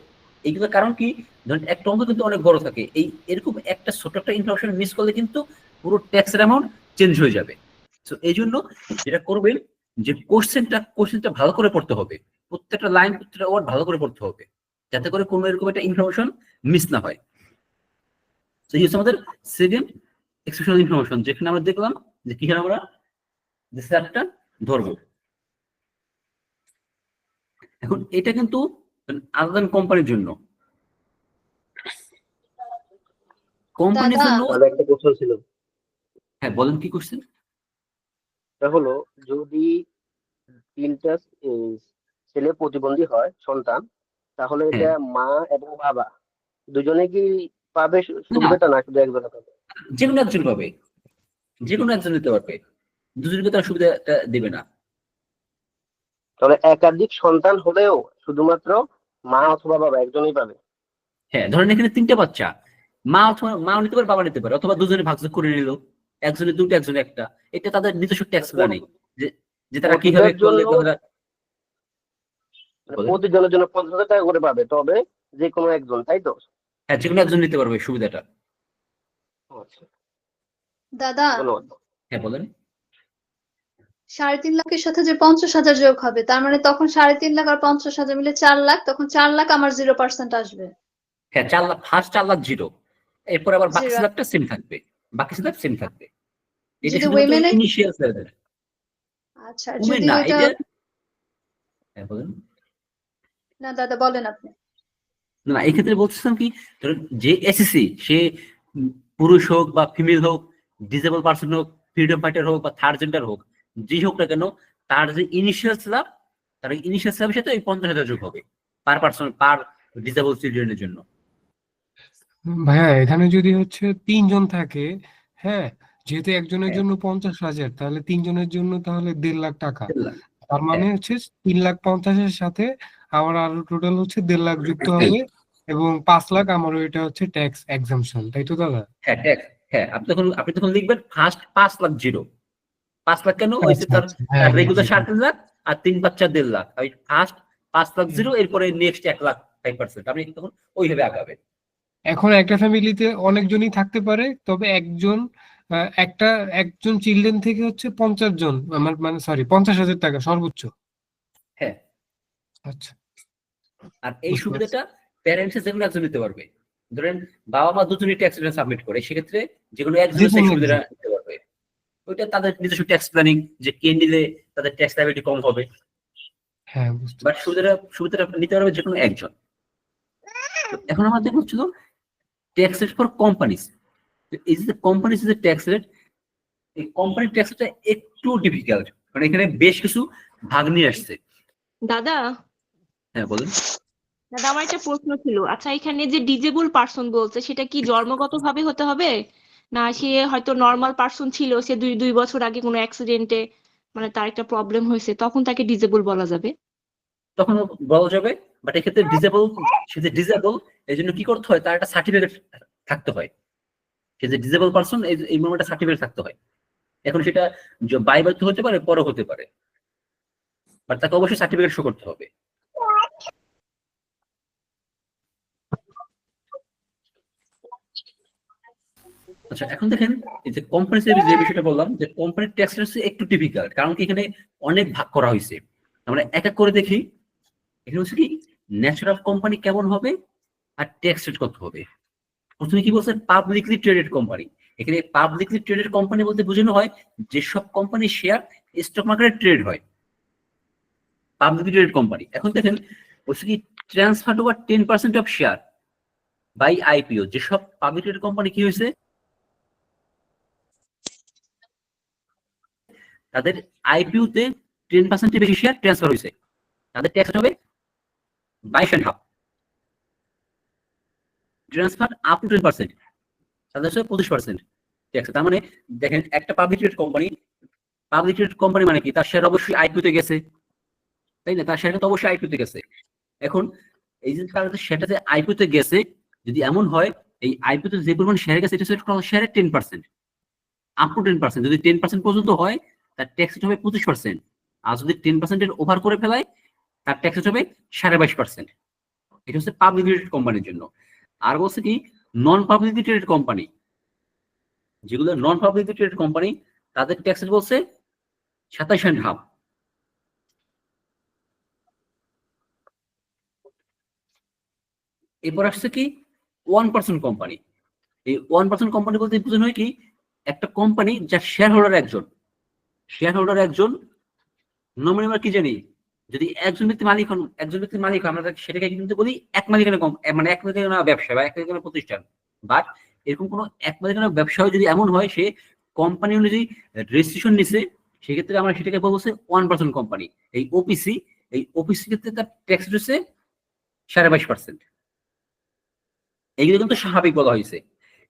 এইগুলো কারণ কি, ধরেন একটা অঙ্ক কিন্তু অনেক বড় থাকে, এই এরকম একটা ছোট একটা ইনফরমেশন মিস করলে কিন্তু পুরো ট্যাক্সের অ্যামাউন্ট চেঞ্জ হয়ে যাবে। তো এই জন্য যেটা করবেন যে কোশ্চেনটা ভালো করে পড়তে হবে, প্রত্যেকটা লাইন প্রত্যেকটা ওয়ার্ড ভালো করে পড়তে হবে, যাতে করে কোনো এরকম একটা ইনফরমেশন মিস না হয়। তো এই হচ্ছে আমাদের সেকেন্ড এক্সেপশনাল ইনফরমেশন, যেখানে আমরা দেখলাম যে কিভাবে আমরা স্যারটা ধরবো। এখন এটা কিন্তু আলাদা কোম্পানির জন্য, কোম্পানির দাদা। জন্য। তাহলে একটা কোশ্চেন ছিল, হ্যাঁ বলেন কি কোশ্চেন? তা হলো যদি 3টা ছেলে প্রতিবন্ধী হয় সন্তান, তাহলে এটা মা এবং বাবা দুজনে কি পাবে সুবিধাটা, না শুধু একজনে পাবে? যে কোনো একজন পাবে, যে কোনো একজন নিতে পারবে, দুজনকে তার সুবিধাটা দেবে না। তাহলে একাধিক সন্তান হলেও শুধুমাত্র মা অথবা বাবা একজনই পাবে? হ্যাঁ ধরেন এখানে 3টে বাচ্চা, মা নিতে পারে, বাবা নিতে পারে, অথবা দুজনে ভাগযোগ করে নিল, একজনের 2টা একজনের 1টা। এটা তাদের নিজস্ব ট্যাক্স নেই যে তারা কিভাবে করলে প্রতিজনের জন্য 50,000 টাকা করে পাবে, তবে যে কোনো একজন, তাই তো? হ্যাঁ যে কোনো একজন নিতে পারবে সুবিধাটা। দাদা, ধন্যবাদ। হ্যাঁ বলেন। 3.5 লাখের সাথে যে 50,000 যোগ হবে, তার মানে তখন 3.5 লাখ আর 50,000 মিলে 4 লাখ, তখন 4 লাখ আমার 0% আসবে। হ্যাঁ 4 লাখ, ফার্স্ট 4 লাখ জিরো, এরপর আবার বাকি Zero। স্ল্যাবটা সেম থাকবে, বাকি স্ল্যাব সেম থাকবে। এটা যদি শুধুমাত্র women এর ইনিশিয়াল স্ল্যাবের। আচ্ছা, আর উমেন যদি না, ওইটা এটা হ্যাঁ বলেন। না দাদা বলেন আপনি। না এই ক্ষেত্রে বলছিলাম কি, ধরুন যে এসএসসি সে পুরুষ হোক বা ফিমেল হোক, ডিসেবল পার্সন হোক, ফ্রিডম ফাইটার হোক বা থার্ড জেন্ডার হোক, যেই হোক না কেন, তার যে ইনিশিয়াল স্ল্যাব, তার ইনিশিয়াল স্ল্যাবের সাথে ওই 50,000 যোগ হবে পার পার্সন, পার ডিসেবল চিলড্রেনের জন্য। ভাইয়া এখানে যদি হচ্ছে 3 জন থাকে, হ্যাঁ, যেহেতু একজনের হ্যাঁ, জন্য 50,000, তাহলে 3 জনের জন্য তাহলে 1.5 লাখ টাকা। 1.5 লাখ। তার মানে হ্যাঁ হচ্ছে 3,50,000-এর সাথে আমার আরো টোটাল হচ্ছে 1.5 লাখ যুক্ত হবে, এবং 5 লাখ আমার ওইটা হচ্ছে ট্যাক্স এক্সাম্পশন, তাই তো দাদা? হ্যাঁ ট্যাক্স। হ্যাঁ আপনি তখন লিখবেন ফার্স্ট 5 লাখ জিরো। 5 লাখ কেন হয়েছে, আচ্ছা তার আচ্ছা, হ্যাঁ তার হ্যাঁ, রেগুলার সেটাই। 3.5 লাখ, আর 3 বাচ্চা 1.5 লাখ, ওই ফার্স্ট 5 লাখ জিরো, এরপরে নেক্সট 1 লাখ 5%। আপনি তখন ওইভাবে আগাবেন। এখন একটা ফ্যামিলিতে অনেকজনই থাকতে পারে, তবে একজন চিলড্রেন থেকে হচ্ছে 50 জন, মানে সরি 50,000 টাকা সর্বোচ্চ। হ্যাঁ, আচ্ছা, আর এই বুঝতে পারছি। সুবিধাটা প্যারেন্টস যেগুলো একজন নিতে পারবে। ধরেন বাবা মা দুজনই ট্যাক্স রিটার্ন সাবমিট করে, সেক্ষেত্রে যেগুলো একজন যে আছে এই কোনো সুবিধাটা একজন। নিতে পারবে। ওইটা তাদের নিজস্ব ট্যাক্স প্ল্যানিং, যে কে নিলে তাদের ট্যাক্স লায়াবিলিটি কম হবে, হ্যাঁ, বুঝতে বাট পারছি। সুবিধাটা নিতে পারবে যে কোনো একজন। তো এখন আমাদের হচ্ছিল ট্যাক্স রেট ফর কোম্পানিজ। এই যে কোম্পানিজ যে ট্যাক্স রেট, এই কোম্পানির ট্যাক্সটা একটু ডিফিকাল্ট, কারণ এখানে বেশ কিছু ভাগ নিয়ে আসছে। দাদা, হ্যাঁ বলেন। দাদা আমার একটা প্রশ্ন ছিল। আচ্ছা, এখানে যে ডিজেবল পার্সন বলছে, সেটা কি জন্মগতভাবে হতে হবে, না সে হয়তো নর্মাল পার্সন ছিল, সে দুই দুই বছর আগে কোনো অ্যাক্সিডেন্টে মানে তার একটা প্রবলেম হয়েছে, তখন তাকে ডিজেবল বলা যাবে? তখন বলা যাবে, বাট এক্ষেত্রে ডিজেবল, সে যে ডিজেবল এই জন্য কি করতে হয়, তার একটা সার্টিফিকেট থাকতে হয়। সে যে ডিজেবল পার্সন এই মর্মে সার্টিফিকেট থাকতে হয়। এখন সেটা বাই বার্থ হতে পারে, পরে হতে পারে, বাট তাকে অবশ্যই সার্টিফিকেট শো করতে হবে। আচ্ছা এখন দেখেন, এই যে কোম্পানি যে বিষয়টা বললাম, যে কোম্পানির ট্যাক্স হচ্ছে একটু টিপিক্যাল, কারণ কি এখানে অনেক ভাগ করা হয়েছে। আমরা এক এক করে দেখি। এখানে হচ্ছে কি নেচার অফ কোম্পানি কেমন হবে আর ট্যাক্স রেট কত হবে। প্রথমে কি বলছে, পাবলিকলি ট্রেডেড কোম্পানি। এখানে পাবলিকলি ট্রেডেড কোম্পানি বলতে বোঝানো হয় যেসব কোম্পানি শেয়ার স্টক মার্কেটে ট্রেড হয়, পাবলিকলি ট্রেডেড কোম্পানি। এখন দেখেন বলছে কি transfer over 10% of share by IPO. যেসব পাবলিক ট্রেডেড কোম্পানি কি হয়েছে, তাদের আইপিও তে 10% বেশি শেয়ার ট্রান্সফার হয়েছে, তাদের ট্যাক্স হবে 22.5। ট্রান্সফার আপ টু 10%, তাদের হচ্ছে 25% ট্যাক্স। তার মানে দেখেন একটা পাবলিক ট্রেডেড কোম্পানি মানে কি, তার শেয়ার অবশ্যই আইপিও তে গেছে, তাই না? তার শেয়ারটা তো অবশ্যই আইপিও তে গেছে। এখন এই যে তার শেয়ারটা যে আইপিও তে গেছে, যদি এমন হয় এই আইপিও তে যে পরিমাণ শেয়ার গেছে, এটা হচ্ছে শেয়ারের 10%, আপ টু 10%। যদি 10% পর্যন্ত হয় তার ট্যাক্স হবে 25%, আর যদি 10% এর ওভার করে ফেলায় তার ট্যাক্স হবে 22.5%। এটা হচ্ছে পাবলিক লিমিটেড কোম্পানির জন্য। আর বলছে কি নন পাবলিক লিমিটেড কোম্পানি, যেগুলো নন পাবলিক লিমিটেড কোম্পানি, তাদের ট্যাক্স বলছে 27.5। এরপর আসছে কি 1% কোম্পানি। এই 1% কোম্পানি বলতে বোঝানো হয় কি, একটা কোম্পানি যার শেয়ার হোল্ডার একজন, নমিনি আমরা কি জানি, যদি একজন ব্যক্তি মালিক হন, আমরা সেটাকে কিন্তু বলি এক মালিকানা মানে এক মালিকানা ব্যবসা বা এক মালিকানা প্রতিষ্ঠান। বাট এরকম কোনো এক মালিকানা ব্যবসা যদি এমন হয় সে কোম্পানি অনুযায়ী রেজিস্ট্রেশন নিছে, সেক্ষেত্রে আমরা সেটাকে বলবো 1% কোম্পানি। এই ওপিসি ক্ষেত্রে তার ট্যাক্স হচ্ছে 22.5%। এইগুলো কিন্তু স্বাভাবিক বলা হয়েছে।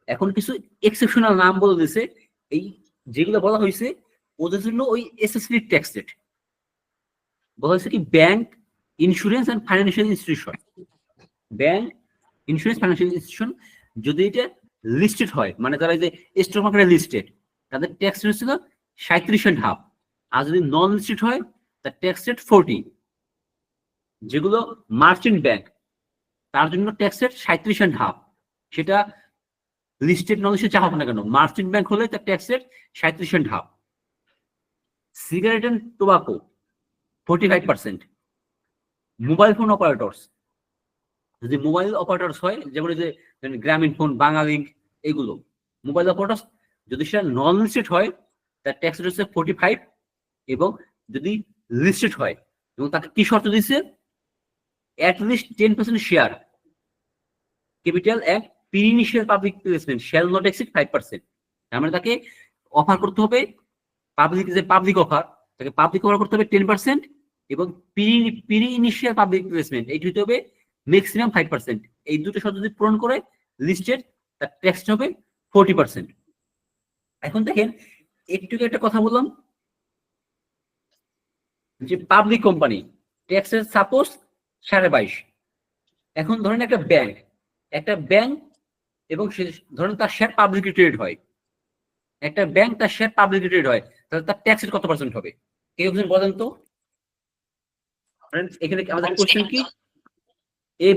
এখন কিছু এক্সেপশনাল নাম বলে দিয়েছে, এই যেগুলো বলা হয়েছে ওদের জন্য ওই এসএসসি ট্যাক্স রেট বলা হয়েছে কি bank, insurance and financial institution. Bank, insurance, financial institution যদি এটা লিস্টেড হয়, মানে তারা যে স্টক মার্কেটে লিস্টেড, তাদের ট্যাক্স রেট ছিল 37.5। আর যদি নন লিস্টেড হয় তার ট্যাক্স রেট 40। যেগুলো মার্চেন্ট ব্যাংক, তার জন্য ট্যাক্স রেট 37.5। সেটা লিস্টেড নন লিস্টেড যা হোক না কেন, মার্চেন্ট ব্যাংক হলে তার tax rate 37.5। Cigarette and tobacco 45%। Mobile phone operators যদি মোবাইল অপারেটরস হয়, যেমন এই যে গ্রামীণ ফোন, বাংলালিংক, এইগুলো মোবাইল অপারেটরস, যদি সেটা নন লিস্টেড হয় তার ট্যাক্স রেট হচ্ছে 45, এবং যদি লিস্টেড হয় এবং তাকে কি শর্ত দিচ্ছে, at least 10% share capital and pre initial public placement shall not exceed 5%। মানে তাকে অফার করতে হবে, পাবলিক যে পাবলিক অফার, তাকে পাবলিক অফার করতে হবে 10%, এবং প্রি ইনিশিয়াল পাবলিক প্লেসমেন্ট এইটি হতে হবে ম্যাক্সিমাম 5%। এই দুটো শর্ত যদি পূরণ করে লিস্টেড, তার ট্যাক্স হবে 40%। এখন দেখেন একটু একটা কথা বললাম যে পাবলিক কোম্পানি ট্যাক্সের সাপোজ 22.5। এখন ধরেন একটা ব্যাংক এবং ধরেন তার শেয়ার পাবলিকলি ট্রেড হয়, একটা ব্যাংক তার শেয়ার পাবলিকলি ট্রেড হয়, তাহলে তার ট্যাক্সের কত পার্সেন্ট হবে? কেউ একজন বলেন তো। এখানে আমাদের কোশ্চেন কি, এই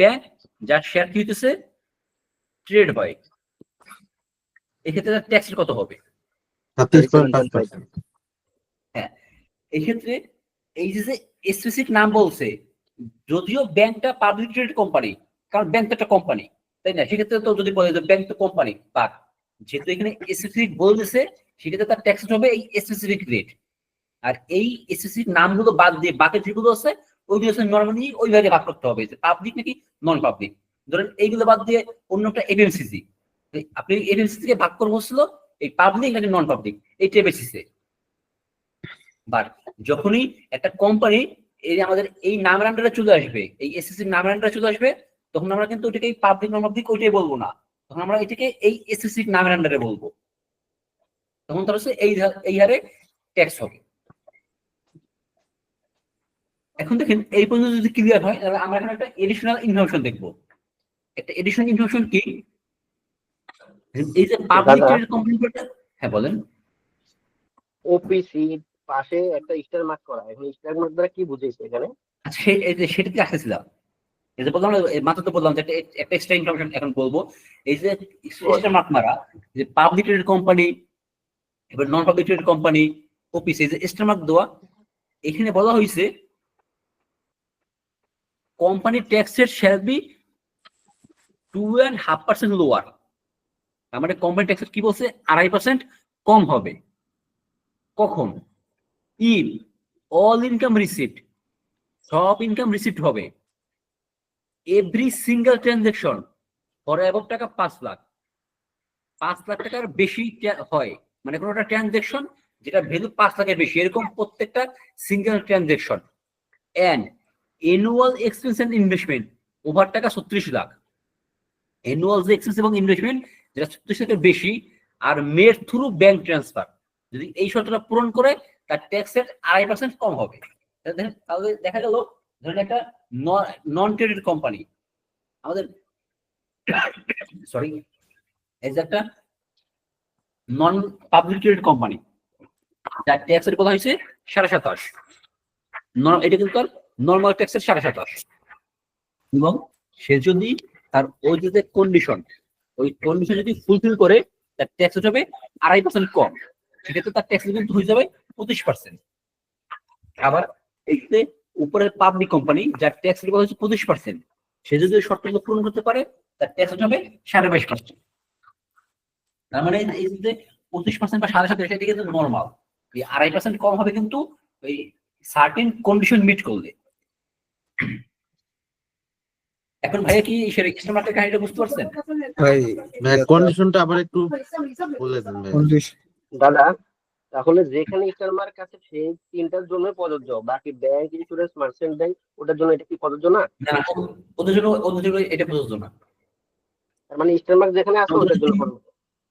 ব্যাংক যার শেয়ার কি হইতেছে ট্রেড হয়, এক্ষেত্রে তার ট্যাক্সের কত হবে? 37.5%। হ্যাঁ, এক্ষেত্রে এই যে স্পেসিফিক নাম বলছে, যদিও ব্যাংকটা পাবলিক ট্রেডেড কোম্পানি, কারণ ব্যাংক তো একটা কোম্পানি, তাই না? সেক্ষেত্রে তো যদি বলে যে ব্যাংক তো কোম্পানি, বাট যেহেতু এখানে স্পেসিফিক বলতেছে, সেক্ষেত্রে তার ট্যাক্স হবে এই স্পেসিফিক রেট। আর এই স্পেসিফিক নামগুলো বাদ দিয়ে বাকি যেগুলো আছে ওইগুলো নর্মালি ওইভাবে ভাগ করতে হবে, যে পাবলিক নাকি নন পাবলিক। ধরেন এইগুলো বাদ দিয়ে অন্যটা এফএমসিজি, আপনি এফএমসিজি থেকে ভাগ করবো হচ্ছিল এই পাবলিক নাকি নন পাবলিক এইটা বেসিসে। বাট যখনই একটা কোম্পানি এই আমাদের এই নামের আন্ডারে চলে আসবে, এই এসএসসি নামের আন্ডারে চলে আসবে, তখন আমরা কিন্তু ওইটাকে পাবলিক নন পাবলিক ওইটাই বলবো না, তখন আমরা এটাকে এই এসএসসি নামের আন্ডারে বলবো। তখন তার হচ্ছে এই হারে ট্যাক্স হবে। এখন দেখেন এই পর্যন্ত যদি ক্লিয়ার হয়, তাহলে আমরা এখানে একটা এডিশনাল ইনফরমেশন দেখবো। একটা এডিশনাল ইনফরমেশন কি, এই যে পাবলিক ট্রেড কোম্পানি। হ্যাঁ বলেন। ওপিসি পাশে একটা স্টার মার্ক করা, এখন স্টার মার্ক দ্বারা কি বুঝাইছে এখানে? আচ্ছা, সেটাতে আসতেছিলাম। এই যে বললাম মাত্র তো বললাম যে একটা এক্সট্রা ইনফরমেশন এখন বলবো। এই যে স্টার মার্ক মারা, যে পাবলিক ট্রেড কোম্পানি এবার নন পাবলিক ট্রেড কোম্পানি, ওপিসি, এই যে স্টার মার্ক দেওয়া, এখানে বলা হয়েছে কোম্পানি ট্যাক্সের শ্যাল বি 2.5% লোয়ার। তার মানে কোম্পানি ট্যাক্সের কি বলছে, 2.5% কম হবে। কখন? ইফ অল ইনকাম রিসিপ্ট, সব ইনকাম রিসিপ্ট হবে, every single transaction for above টাকা 5 লাখ, 5 লাখ টাকার বেশি হয়, মানে কোনো একটা ট্রানজাকশন যেটা ভ্যালু 5 লাখের বেশি, এরকম প্রত্যেকটা single transaction. And annual expense and investment over টাকা 36 লাখ। অ্যানুয়াল যে এক্সপেন্স এবং ইনভেস্টমেন্ট যেটা 36 লাখের বেশি, আর মেড থ্রু ব্যাংক ট্রান্সফার, যদি এই শর্তটা পূরণ করে তার ট্যাক্সের 2.5% কম হবে। তাহলে দেখা গেল ধরেন একটা নন ট্রেডেড কোম্পানি, আমাদের সরি এই যে একটা নন পাবলিক ট্রেডেড কোম্পানি, যার ট্যাক্সের কথা হয়েছে 27.5, এটা কিন্তু নর্মাল ট্যাক্সের 27.5, এবং সে যদি তার ওই যে কন্ডিশন, ওই কন্ডিশন যদি ফুলফিল করে তার ট্যাক্স হবে 2.5% কম, সেক্ষেত্রে তার ট্যাক্স কিন্তু হয়ে যাবে 25%। আবার এই যে উপরের পাবলিক কোম্পানি যার ট্যাক্স রেট হচ্ছে 25%, সে যদি শর্তগুলো পূরণ করতে পারে তার ট্যাক্স হবে 22.5%। তার মানে এই যে 25% বা 7.5%, সেটা কিন্তু নর্মাল। এই 2.5% কম হবে কিন্তু ওই সার্টেন কন্ডিশন মিট করলে। এখন ভাইয়া কি সেটা এক্সট্রা মার্কেট কাহিনীটা বুঝতে পারছেন? ভাই কন্ডিশনটা আবার একটু বলে দেন ভাই। দাদা, তাহলে যেখানে স্টার মার্ক আছে সেই তিনটার জন্য প্রযোজ্য, বাকি ব্যাংক, ইন্স্যুরেন্স, মার্চেন্ট ব্যাংক, ওটার জন্য এটা কি প্রযোজ্য না? না, ওদের জন্য এটা প্রযোজ্য না। তার মানে স্টার মার্ক যেখানে আছে ওটার জন্য প্রযোজ্য।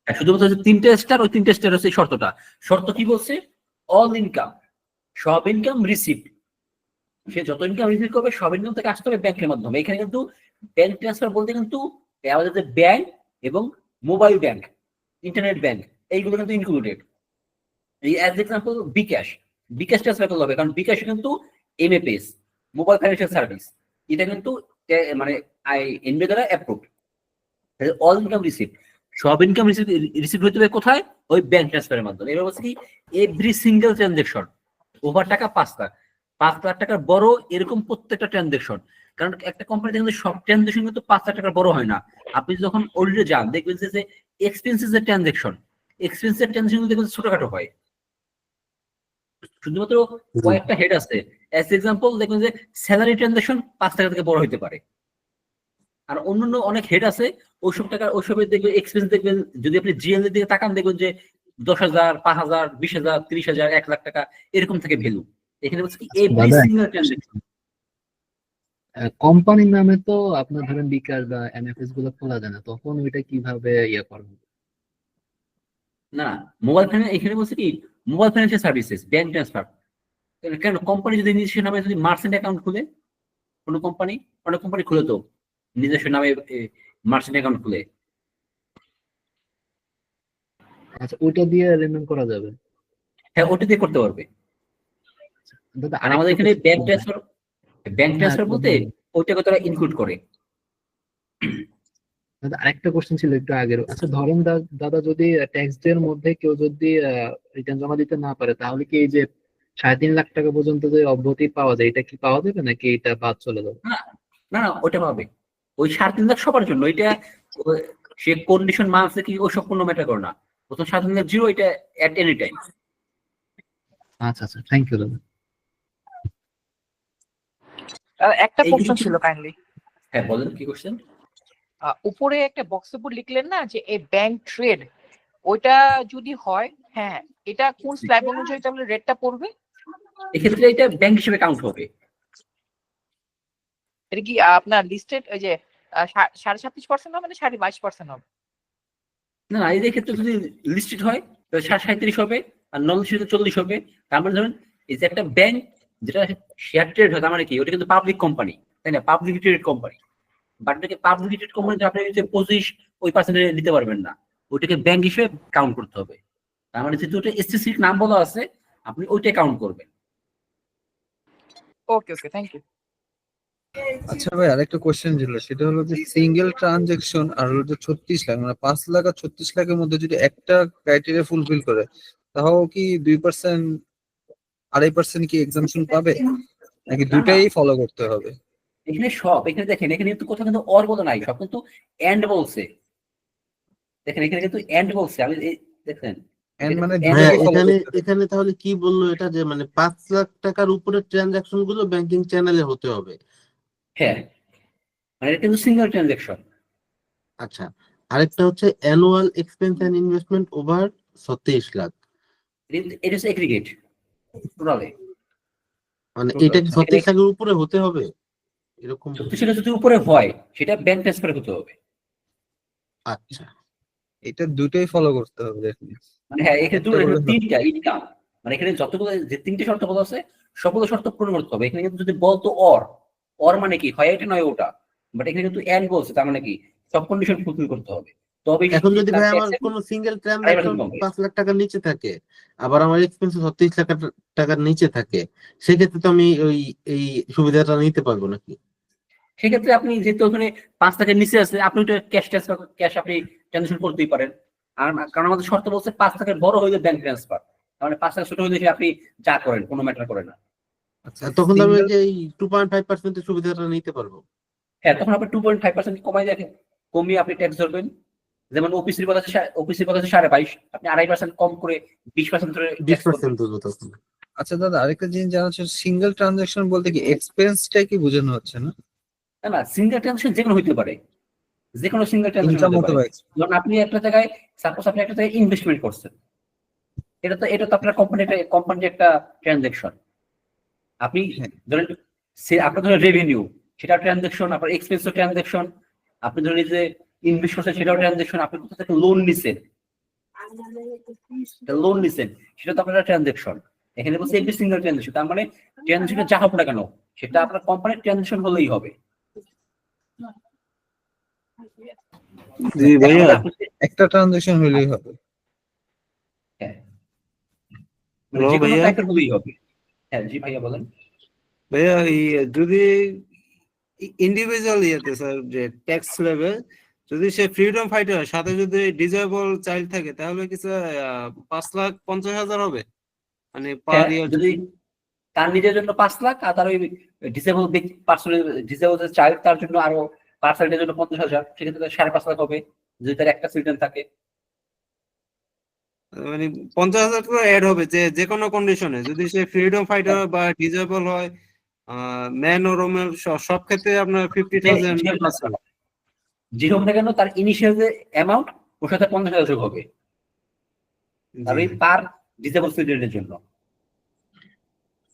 শুধুমাত্র হচ্ছে 3টে স্টার, ওই 3টে স্টার হচ্ছে শর্তটা। শর্ত কি বলছে? অল ইনকাম, সব ইনকাম রিসিপ্ট, সে যত ইনকাম রিসিভ করবে সব ইনকাম থেকে আসতে হবে ব্যাংকের মাধ্যমে। এখানে কিন্তু ব্যাংক ট্রান্সফার বলতে কিন্তু আমাদের যে ব্যাংক এবং মোবাইল ব্যাংক, ইন্টারনেট ব্যাংক, এইগুলো কিন্তু ইনক্লুডেড। এই অ্যাজ এক্সাম্পল বিকাশ ট্রান্সফার করতে হবে, কারণ বিকাশ কিন্তু এমএপিএস, মোবাইল ফাইন্যান্সিয়াল সার্ভিস, এটা কিন্তু মানে এনবিএ দ্বারা অ্যাপ্রুভড। অল ইনকাম রিসিপ্ট, সব ইনকাম রিসিভ হতে হবে কোথায়? ওই ব্যাংক ট্রান্সফারের মাধ্যমে। এবার বলছি কি, এভরি সিঙ্গেল ট্রানজাকশন ওভার টাকা 5 লাখ, 5 লাখ টাকার বড় এরকম প্রত্যেকটা ট্রানজাকশন কারণ একটা কোম্পানি দেখবেন সব ট্রানজেকশন কিন্তু 5 লাখ টাকার বড় হয় না। আপনি যখন অডিটে যান দেখবেন যে এক্সপেন্সেস এর ট্রানজেকশন দেখবেন ছোটখাটো হয়, শুধুমাত্র কয়েকটা হেড আছে। অ্যাজ এক্সাম্পল দেখবেন যে স্যালারি ট্রানজেকশন 5 টাকা থেকে বড় হতে পারে, আর অন্যান্য অনেক হেড আছে ওইসবের দেখবেন এক্সপেন্স দেখবেন, যদি আপনি জিএল এর দিকে তাকান দেখবেন যে 10,000, 5,000, 20,000, 30,000, 1 লাখ টাকা এরকম থেকে ভ্যালু। এখানে বলছে কি এভরি দাদা, সিঙ্গেল ট্রানজেকশন। কোম্পানির নামে তো আপনার ধরেন বিকাশ বা এনএফএস গুলো খোলা যায় না, তখন ওইটা কিভাবে ইয়ে করবেন? না, মোবাইল ফাইন্যান্স এখানে বলছে কি mobile financial services, bank transfer. কেন কোম্পানি যদি নিজস্ব নামে যদি মার্চেন্ট অ্যাকাউন্ট খুলে, কোনো কোম্পানি, অনেক কোম্পানি খুলে তো নিজস্ব নামে মার্চেন্ট অ্যাকাউন্ট খুলে, আচ্ছা, ওইটা দিয়ে লেনদেন করা যাবে? হ্যাঁ ওটা দিয়ে করতে পারবে। দাদা, আর আমাদের এখানে ব্যাংক ট্রান্সফার হ্যাঁ, বলতে ওইটাকে তারা ইনক্লুড করে। দাদা আরেকটা কোশ্চেন ছিল একটু আগের। আচ্ছা ধরেন দাদা, যদি ট্যাক্স ডে এর মধ্যে কেউ যদি রিটার্ন জমা দিতে না পারে, তাহলে কি এই যে 3.5 লাখ টাকা পর্যন্ত যে অব্যাহতি পাওয়া যায়, এটা কি পাওয়া যাবে নাকি এটা বাদ চলে যাবে? না না না, ওটা পাবে। ওই 3.5 লাখ সবার জন্য। এটা সে কন্ডিশন মানছে কি ওসব কোনো ম্যাটার করে না। প্রথম 3.5 লাখ জিরো, এটা এট এনি টাইম। আচ্ছা আচ্ছা, থ্যাংক ইউ দাদা। একটা এই প্রশ্ন কিছু- ছিল কাইন্ডলি। হ্যাঁ বলেন, কি কোশ্চেন? উপরে একটা বক্সের উপর লিখলেন না যে এই ব্যাংক ট্রেড, ওইটা যদি হয়, হ্যাঁ, এটা কোন স্ল্যাব অনুযায়ী তাহলে রেটটা পড়বে? এক্ষেত্রে এটা ব্যাংক হিসেবে কাউন্ট হবে। এটা কি আপনার লিস্টেড ওই যে 37.5% হবে না 22.5% হবে? না না, এদের ক্ষেত্রে যদি লিস্টেড হয় তাহলে 37 হবে, আর নন লিস্টেড 40 হবে। তার মানে ধরেন এই যে একটা ব্যাংক যেটা শেয়ার ট্রেড হয়, তার মানে কি ওটা কিন্তু পাবলিক কোম্পানি, তাই না? Public trade company. বাট ওটাকে পাবলিক ট্রেড কোম্পানি আপনি যে 25 ওই পার্সেন্টে নিতে পারবেন না, ওইটাকে ব্যাংক হিসেবে কাউন্ট করতে হবে। তার মানে যেহেতু ওটা এসটিসি নাম বলা আছে, আপনি ওইটাই কাউন্ট করবেন। ওকে ওকে, থ্যাংক ইউ। আচ্ছা ভাই, আরেকটা কোশ্চেন ছিল, সেটা হলো যে সিঙ্গেল ট্রানজেকশন আর হলো যে 36 লাখ, মানে 5 লাখ আর 36 লাখের মধ্যে যদি একটা ক্রাইটেরিয়া ফুলফিল করে, তাও কি 2%, 2.5% কি এক্সাম্পশন পাবে, নাকি দুটাই ফলো করতে হবে? এখানে সব, এখানে দেখেন, এখানে কিন্তু কোথাও কিন্তু অর বলা নাই, সব কিন্তু এন্ড বলছে। দেখেন এখানে কিন্তু এন্ড বলছে। আমি দেখেন And মানে And হ্যাঁ, দুটাই follow এখানে করতে হবে। এখানে তাহলে কি বললো এটা, যে মানে 5 লাখ টাকার উপরে ট্রানজাকশন গুলো ব্যাংকিং চ্যানেলে হতে হবে। হ্যাঁ, মানে এটা কিন্তু সিঙ্গেল ট্রানজাকশন। আচ্ছা, আরেকটা হচ্ছে annual expense and investment over 36 lakh, এটা হচ্ছে এগ্রিগেট টোটালে। মানে এটা কি 36 লাখের উপরে হতে হবে এরকম? সেটা যদি উপরে হয় সেটা ব্যাংক ট্রান্সফার করতে হবে। আচ্ছা, এটা দুটোই ফলো করতে হবে definitely। মানে হ্যাঁ, এখানে একটা বলে হবে। তিনটা ইনকাম, মানে এখানে যতগুলো যে তিনটে শর্ত বলা আছে সবগুলো শর্ত পূরণ করতে হবে। এখানে কিন্তু যদি বলতো অর মানে কি হয় এটা নয় ওটা, বাট এখানে কিন্তু এন্ড বলছে, তার মানে কি সব কন্ডিশন ফুলফিল করতে হবে। তবে এখন যদি ভাই আমার কোনো সিঙ্গেল ট্রানজাকশন 5 লাখ টাকার নিচে থাকে, আবার আমার এক্সপেন্স 36 লাখ টাকার নিচে থাকে, সেক্ষেত্রে তো আমি এই সুবিধাটা নিতে পারবো নাকি? সেক্ষেত্রে আপনি যেহেতু ওখানে 5 লাখের নিচে আছে, আপনি ওটা ক্যাশ আপনি ট্রানজাকশন করতেই পারেন। আর কারণ আমাদের শর্ত বলছে 5 লাখের বড় হইলে ব্যাংক ট্রান্সফার, মানে 5 লাখ ছোট হইলে আপনি যা করেন কোনো ম্যাটার করে না। আচ্ছা, তখন তো আমি single- যে এই 2.5% এর সুবিধাটা নিতে পারবো। হ্যাঁ, তখন আপনি 2.5% কমিয়ে আপনি ট্যাক্স ধরবেন। যেমন ওপিসির কথা আছে 22.5, আপনি 2.5% কম করে 20% ধরে tax 20% করবেন। দেবো তখন। আচ্ছা দাদা, আরেকটা জিনিস জানা হচ্ছে, সিঙ্গেল ট্রানজাকশন বলতে কি এক্সপেন্সটাই কি বোঝানো হচ্ছে না? না না, সিঙ্গেল ট্রানজাকশন যেকোনো হইতে পারে, যেকোনো সিঙ্গেল ট্রানজাকশন ইনকাম হতে হতে পারে। পারে। যেমন আপনি একটা জায়গায়, সাপোজ আপনি একটা জায়গায় ইনভেস্টমেন্ট করছেন, এটা তো আপনার কোম্পানির একটা ট্রানজাকশন। আপনি হ্যাঁ। ধরেন আপনার ধরেন রেভিনিউ, সেটা ট্রানজাকশন। আপনার এক্সপেন্স ট্রানজাকশন। আপনি ধরেন যে ইনভেস্ট করছেন, সেটাও ট্রানজাকশন। আপনি কোথা থেকে লোন নিছেন, সেটা তো আপনার ট্রানজাকশন। এখানে বলছে এভরি সিঙ্গেল ট্রানজাকশন, তার মানে ট্রানজাকশন যা হোক না কেন সেটা আপনার কোম্পানির ট্রানজাকশন হলেই হবে। জি ভাইয়া, এখন আপনি- একটা ট্রানজাকশন হলেই হবে। হ্যাঁ, মানে যে কোনো একটা হলেই হবে। হ্যাঁ জি ভাইয়া বলেন। ভাইয়া যদি ইন্ডিভিজুয়াল ইয়েতে স্যার, যে ট্যাক্স লেভেল, যদি সে ফ্রিডম ফাইটার হয়, সাথে যদি ডিজেবল চাইল্ড থাকে, তাহলে কি স্যার 5,50,000 হবে? মানে পার হ্যাঁ, ইয়ার যদি তার নিজের জন্য 5 লাখ, আর তার ওই ডিসেবল পার্সনের ডিসেবল চাইল্ড তার জন্য আরো পার্সেন্টের জন্য 50,000, সেক্ষেত্রে 5.5 লাখ হবে যদি তার একটা চিলড্রেন থাকে। মানে 50,000 করে অ্যাড হবে যে কোনো কন্ডিশনে, যদি সে ফ্রিডম ফাইটার বা ডিজেবল হয়, ম্যান ও রোমেল সব ক্ষেত্রে আপনার 50,000 যেরকম না কেন তার ইনিশিয়াল যে অ্যামাউন্ট ওর সাথে 50,000 হবে আর ওই পার ডিসেবল চিলড্রেনের জন্য।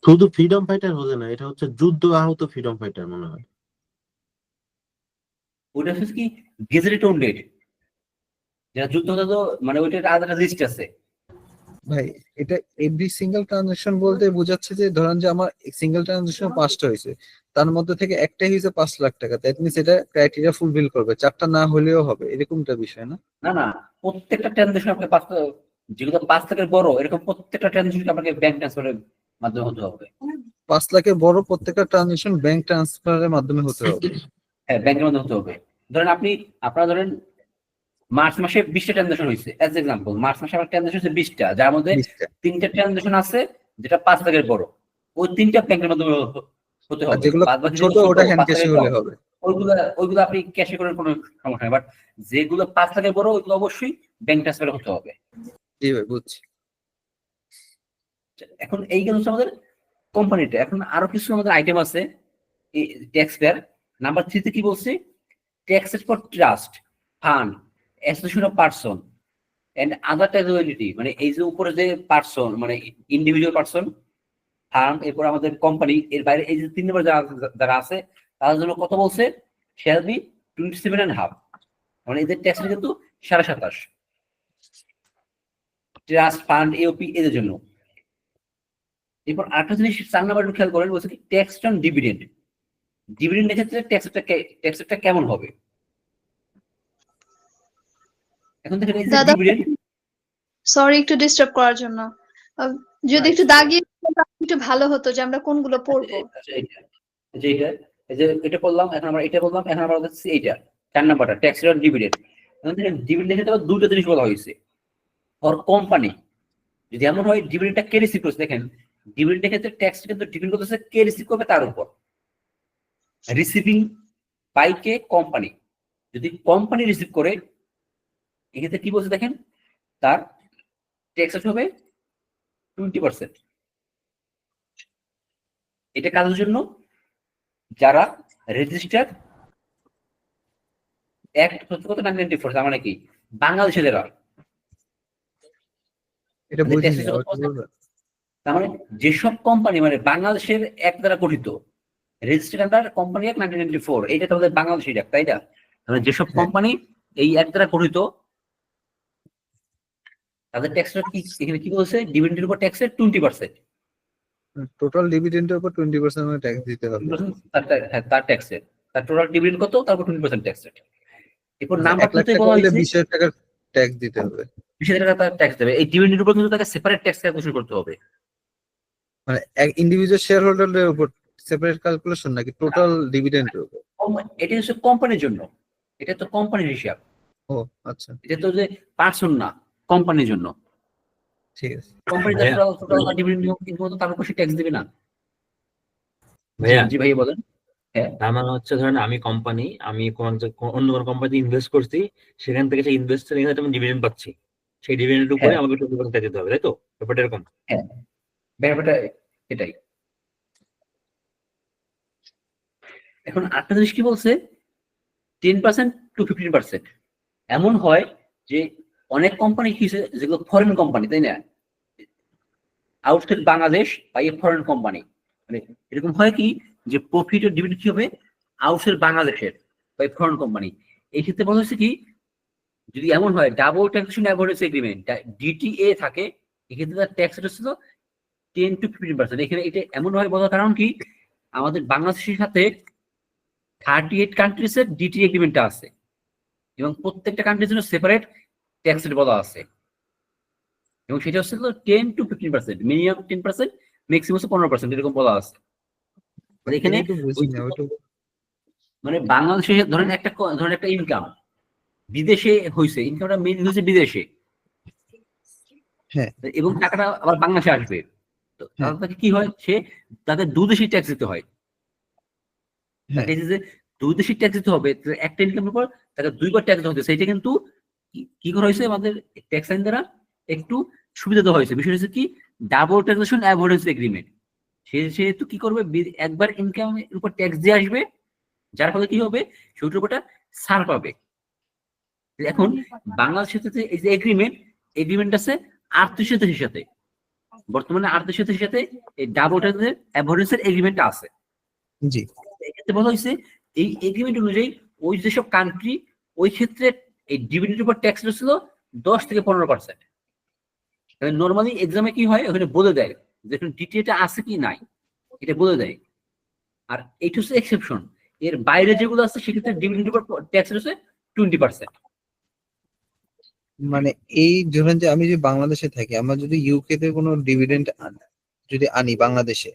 শুধু ফ্রিডম ফাইটার হলে না, এটা হচ্ছে যুদ্ধ আহত ফ্রিডম ফাইটার মনে হয়। ওটা হচ্ছে কি গেজেটেড ওন্ডেড, যারা যুদ্ধ হতো মানে ওইটার আলাদা লিস্ট আছে। ভাই এটা এভরি সিঙ্গেল ট্রানজাকশন বলতে বোঝাচ্ছে যে ধরেন যে আমার সিঙ্গেল ট্রানজাকশন 5টা হয়েছে, তার মধ্যে থেকে একটাই হয়েছে 5 লাখ টাকা, দ্যাট মিনস এটা ক্রাইটেরিয়া ফুলফিল করবে, 4টা না হলেও হবে, এরকমটা বিষয় না? না না, প্রত্যেকটা ট্রানজাকশন আপনাকে 5 যেগুলো 5 লাখের বড় এরকম প্রত্যেকটা ট্রানজাকশন আপনাকে ব্যাংক ট্রান্সফারের মাধ্যমে হতে হবে। 5 লাখের বড় প্রত্যেকটা ট্রানজাকশন ব্যাংক ট্রান্সফারের মাধ্যমে হতে হবে। হ্যাঁ, ব্যাংকের মাধ্যমে হতে হবে। ধরেন আপনারা ধরেন মার্চ মাসে 20টা ট্রানজাকশন হয়েছে, অ্যাজ এক্সাম্পল মার্চ মাসে আমার ট্রানজাকশন হচ্ছে 20টা, যার মধ্যে 3টা ট্রানজাকশন আছে যেটা 5 লাখের বড়, ওই 3টা ব্যাংকের মাধ্যমে হতে হবে। যেগুলো ছোট ওটা হ্যান্ড ক্যাশে হলে হবে, ওইগুলো আপনি ক্যাশে করার কোনো সমস্যা নেই, বাট যেগুলো 5 লাখের বড় ওইগুলো অবশ্যই ব্যাংক ট্রান্সফারে হতে হবে। জি ভাই বুঝছি। এখন এই গেল আমাদের কোম্পানিটা। এখন আরো কিছু আমাদের আইটেম আছে ট্যাক্স পেয়ার। নাম্বার 3 তে কি বলছি, taxes for trust fund association of person and other taxability, মানে এই যে উপরে যে পারসন মানে ইন্ডিভিজুয়াল পারসন, ফার্ম, এরপর আমাদের কোম্পানি, এর বাইরে এই যে 3 নম্বর যারা আছে তাদের জন্য কত বলছে, শ্যাল বি 27.5, মানে এদের ট্যাক্স কিন্তু 27.5, ট্রাস্ট ফান্ড এওপি এদের জন্য। এরপর আরেকটা জিনিস 4 নাম্বার খেয়াল করেন, বলছে কি ট্যাক্স অন ডিভিডেন্ড। ডিভিডেন্ডের ক্ষেত্রে ট্যাক্সটা কেমন হবে? এখন দেখেন এই যে ডিভিডেন্ড, সরি একটু ডিস্টার্ব করার জন্য, যদি একটু দাগিয়ে একটু ভালো হতো যে আমরা কোনগুলো পড়বো। এটা বললাম, এখন আমরা এটা বললাম, এখন আমরা দেখছি এইটা 4 নাম্বারটা ট্যাক্স অন ডিভিডেন্ড। এখন দেখেন ডিভিডেন্ডের ক্ষেত্রে দুটো জিনিস বলা হয়েছে। ফর কোম্পানি যদি এমন হয় ডিভিডেন্ডটা কে রিসিভ করছে, দেখেন ডিভিডেন্ডের ক্ষেত্রে ট্যাক্স কিন্তু ডিপেন্ড করতেছে কে রিসিভ করবে তার উপর, রিসিভিং বাই কে, কোম্পানি। যদি কোম্পানি রিসিভ করে এক্ষেত্রে কি বলছে দেখেন, তার ট্যাক্স হবে 20%। এটা কাজের জন্য যারা রেজিস্টার অ্যাক্ট কত 1994, তার মানে কি বাংলাদেশে যারা, এটা বুঝি না, তার মানে যেসব কোম্পানি মানে বাংলাদেশের এক দ্বারা গঠিত, রেজিস্টার্ড আন্ডার কোম্পানি অ্যাক্ট 1994, এইটা তো আমাদের বাংলাদেশের অ্যাক্ট, তাই না? মানে যেসব কোম্পানি এই এক দ্বারা গঠিত তাদের ট্যাক্সটা কি এখানে কি বলছে, ডিভিডেন্ডের উপর ট্যাক্সের 20%, টোটাল ডিভিডেন্ডের উপর 20% মানে ট্যাক্স দিতে হবে। তার ট্যাক্সের, তার টোটাল ডিভিডেন্ড কত, তারপর 20% ট্যাক্স। এরপর নাম্বার 1 লাখ টাকা হলে 20,000 টাকা ট্যাক্স দিতে হবে, 20,000 টাকা তার ট্যাক্স দেবে। এই ডিভিডেন্ডের উপর কিন্তু তাকে সেপারেট ট্যাক্স ক্যালকুলেশন করতে হবে, মানে এক ইন্ডিভিজুয়াল শেয়ার হোল্ডারের উপর সেপারেট ক্যালকুলেশন নাকি টোটাল ডিভিডেন্ডের উপর? এটা হচ্ছে কোম্পানির জন্য, এটা তো কোম্পানির হিসাব। ও আচ্ছা, এটা তো যে পার্সন না, কোম্পানির জন্য। ঠিক আছে। কোম্পানি টোটাল ডিভিডেন্ড ইনকাম তো তার উপর সে ট্যাক্স দিবে না। ভাইয়া, জি ভাই বলেন। হ্যাঁ, তার মানে হচ্ছে ধরেন আমি কোম্পানি, আমি অন্য কোনো কোম্পানিতে ইনভেস্ট করছি, সেখান থেকে সেই ইনভেস্টের এখানে আমি ডিভিডেন্ড পাচ্ছি, সেই ডিভিডেন্ডের উপরে আমাকে 20% দিতে হবে, তাই তো? ব্যাপারটা এরকম? হ্যাঁ, ব্যাপারটা এটাই। এখন আরেকটা জিনিস কি বলছে, 10% to 15%। এমন হয় যে অনেক কোম্পানি কি যেগুলো ফরেন কোম্পানি, তাই না, আউটসাইড বাংলাদেশ বা এই ফরেন কোম্পানি, মানে এরকম হয় কি যে প্রফিট ও ডিভিডেন্ড কি হবে আউটসাইড বাংলাদেশের বা ফরেন কোম্পানি। এই ক্ষেত্রে বলা হচ্ছে কি, যদি এমন হয় double taxation avoidance agreement DTA থাকে, এক্ষেত্রে তার ট্যাক্স রেট হচ্ছে 10 to 15%। এখানে এটা এমন হয় বলার কারণ কি, আমাদের বাংলাদেশের সাথে 38 কান্ট্রিজের ডিটি এগ্রিমেন্টটা আছে এবং প্রত্যেকটা কান্ট্রির জন্য সেপারেট ট্যাক্স রেট বলা আছে, এবং সেটা হচ্ছে 10 to 15%, মিনিমাম 10%, ম্যাক্সিমাম 15%, এরকম বলা আছে। এখানে মানে বাংলাদেশে ধরেন একটা ইনকাম বিদেশে হয়েছে, ইনকামটা মেইন হচ্ছে বিদেশে, হ্যাঁ, এবং টাকাটা আবার বাংলাদেশে আসবে, তো তাকে কি হয়, তাদের দুদেশি ট্যাক্স দিতে হয়। তাকে যে দুদেশি ট্যাক্স দিতে হবে, একটা ইনকামের উপর তাকে 2বার ট্যাক্স দিতে হচ্ছে, সেইটা কিন্তু কি করা হয়েছে আমাদের ট্যাক্স আইন দ্বারা একটু সুবিধা দেওয়া হয়েছে। বিষয় হচ্ছে কি, ডাবল ট্যাক্সেশন অ্যাভয়েডেন্স এগ্রিমেন্ট। সেহেতু কি করবে, একবার ইনকামের উপর ট্যাক্স দিয়ে আসবে, যার ফলে কি হবে, সেটার উপরটা ছাড় পাবে। এখন বাংলাদেশের সাথে এই যে এগ্রিমেন্ট আছে 38 দেশের সাথে, বর্তমানে 38 দেশের সাথে এই ডাবল ট্যাক্সের অ্যাভয়েডেন্সের এগ্রিমেন্টটা আছে। জি, এক্ষেত্রে বলা হয়েছে এই এগ্রিমেন্ট অনুযায়ী ওই যেসব কান্ট্রি, ওই ক্ষেত্রে এই ডিভিডেন্ডের উপর ট্যাক্স ছিল 10 থেকে 15%। নর্মালি এক্সামে কি হয়, ওখানে বলে দেয় যে ডিটিএটা আছে কি নাই, এটা বলে দেয়। আর এইটা হচ্ছে এক্সেপশন, এর বাইরে যেগুলো আছে সেক্ষেত্রে ডিভিডেন্ডের উপর ট্যাক্স হচ্ছে 20%। মানে এই ধরেন যে আমি যে বাংলাদেশে থাকি, আমরা যদি ইউকে তে কোনো ডিভিডেন্ড যদি আনি বাংলাদেশে,